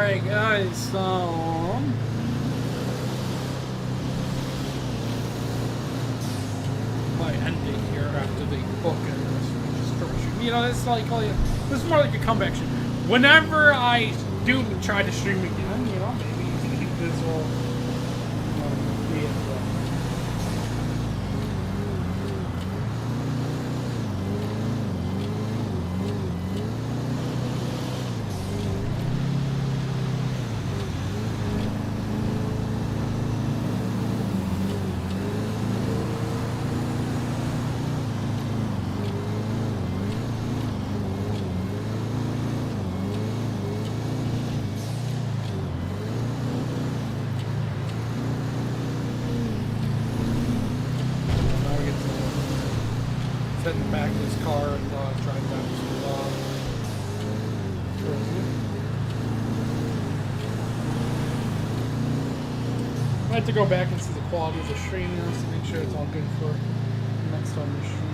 Alright, guys, might end it here after they book it. You know, it's like, this is more like a comeback stream. Whenever I do try to stream again, you know, maybe this will be it. Sit in the back of his car and drive down to I have to go back and see the quality of the stream now to make sure it's all good for next time we stream.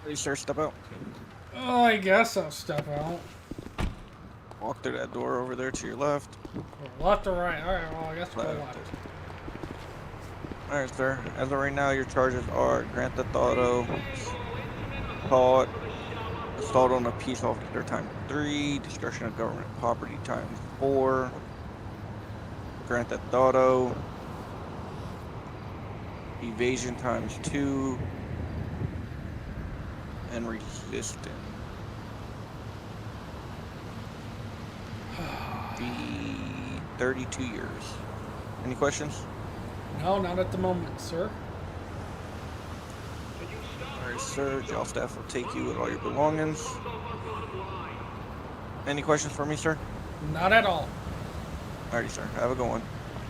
Please, sir, step out. Oh, I guess I'll step out. Walk through that door over there to your left. Left or right? Alright, well, I guess we'll go left. Alright, sir. As of right now, your charges are Grand Theft Auto, assault, assault on a peace officer ×3, destruction of government property ×4, Grand Theft Auto, evasion ×2, and resisting. Be 32 years. Any questions? No, not at the moment, sir. Alright, sir. Jail staff will take you with all your belongings. Any questions for me, sir? Not at all. Alrighty, sir. Have a good one.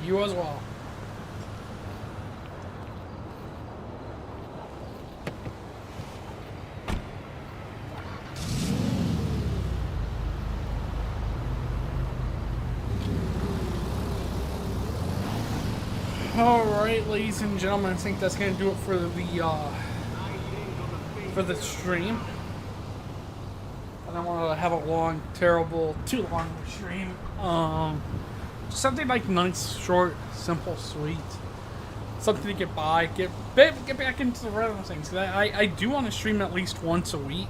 You as well. Alright, ladies and gentlemen, I think that's going to do it for the stream. I don't want to have a long, terrible, too long of a stream. Something like nice, short, simple, sweet. Something to get by, get back into the rhythm of things. I do want to stream at least once a week.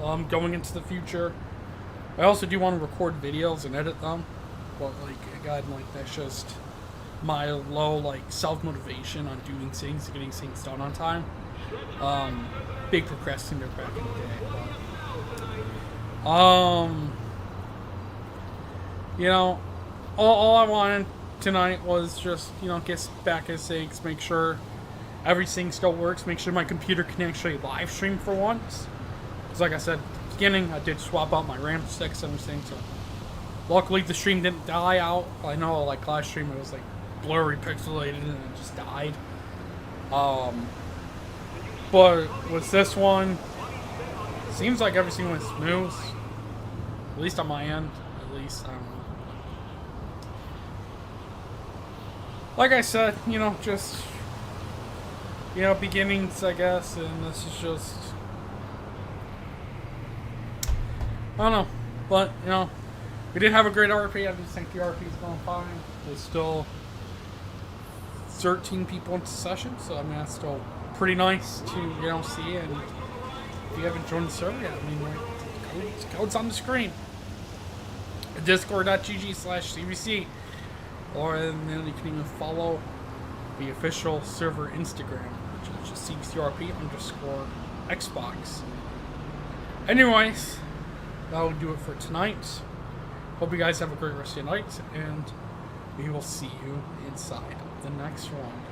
Going into the future. I also do want to record videos and edit them. But like, again, like that's just my low self-motivation on doing things, getting things done on time. Big procrastinator back in the day. But, you know, all I wanted tonight was just, you know, get back at things, make sure everything still works, make sure my computer can actually live stream for once. Because like I said at the beginning, I did swap out my RAM sticks and everything, so luckily the stream didn't die out. I know like last stream it was like blurry, pixelated, and it just died. But with this one, seems like everything went smooth. At least on my end. At least, I don't know. Like I said, you know, just, you know, beginnings, I guess, and this is just I don't know, but you know, we did have a great RP. I just think the RP is going fine. There's still 13 people into session, so I mean that's still pretty nice to see. And if you haven't joined the server yet, I mean, the code's on the screen. Discord.gg/CVC, or then you can even follow the official server Instagram, which is just CVCRP_Xbox. Anyways, that'll do it for tonight. Hope you guys have a great rest of your night, and we will see you inside the next one.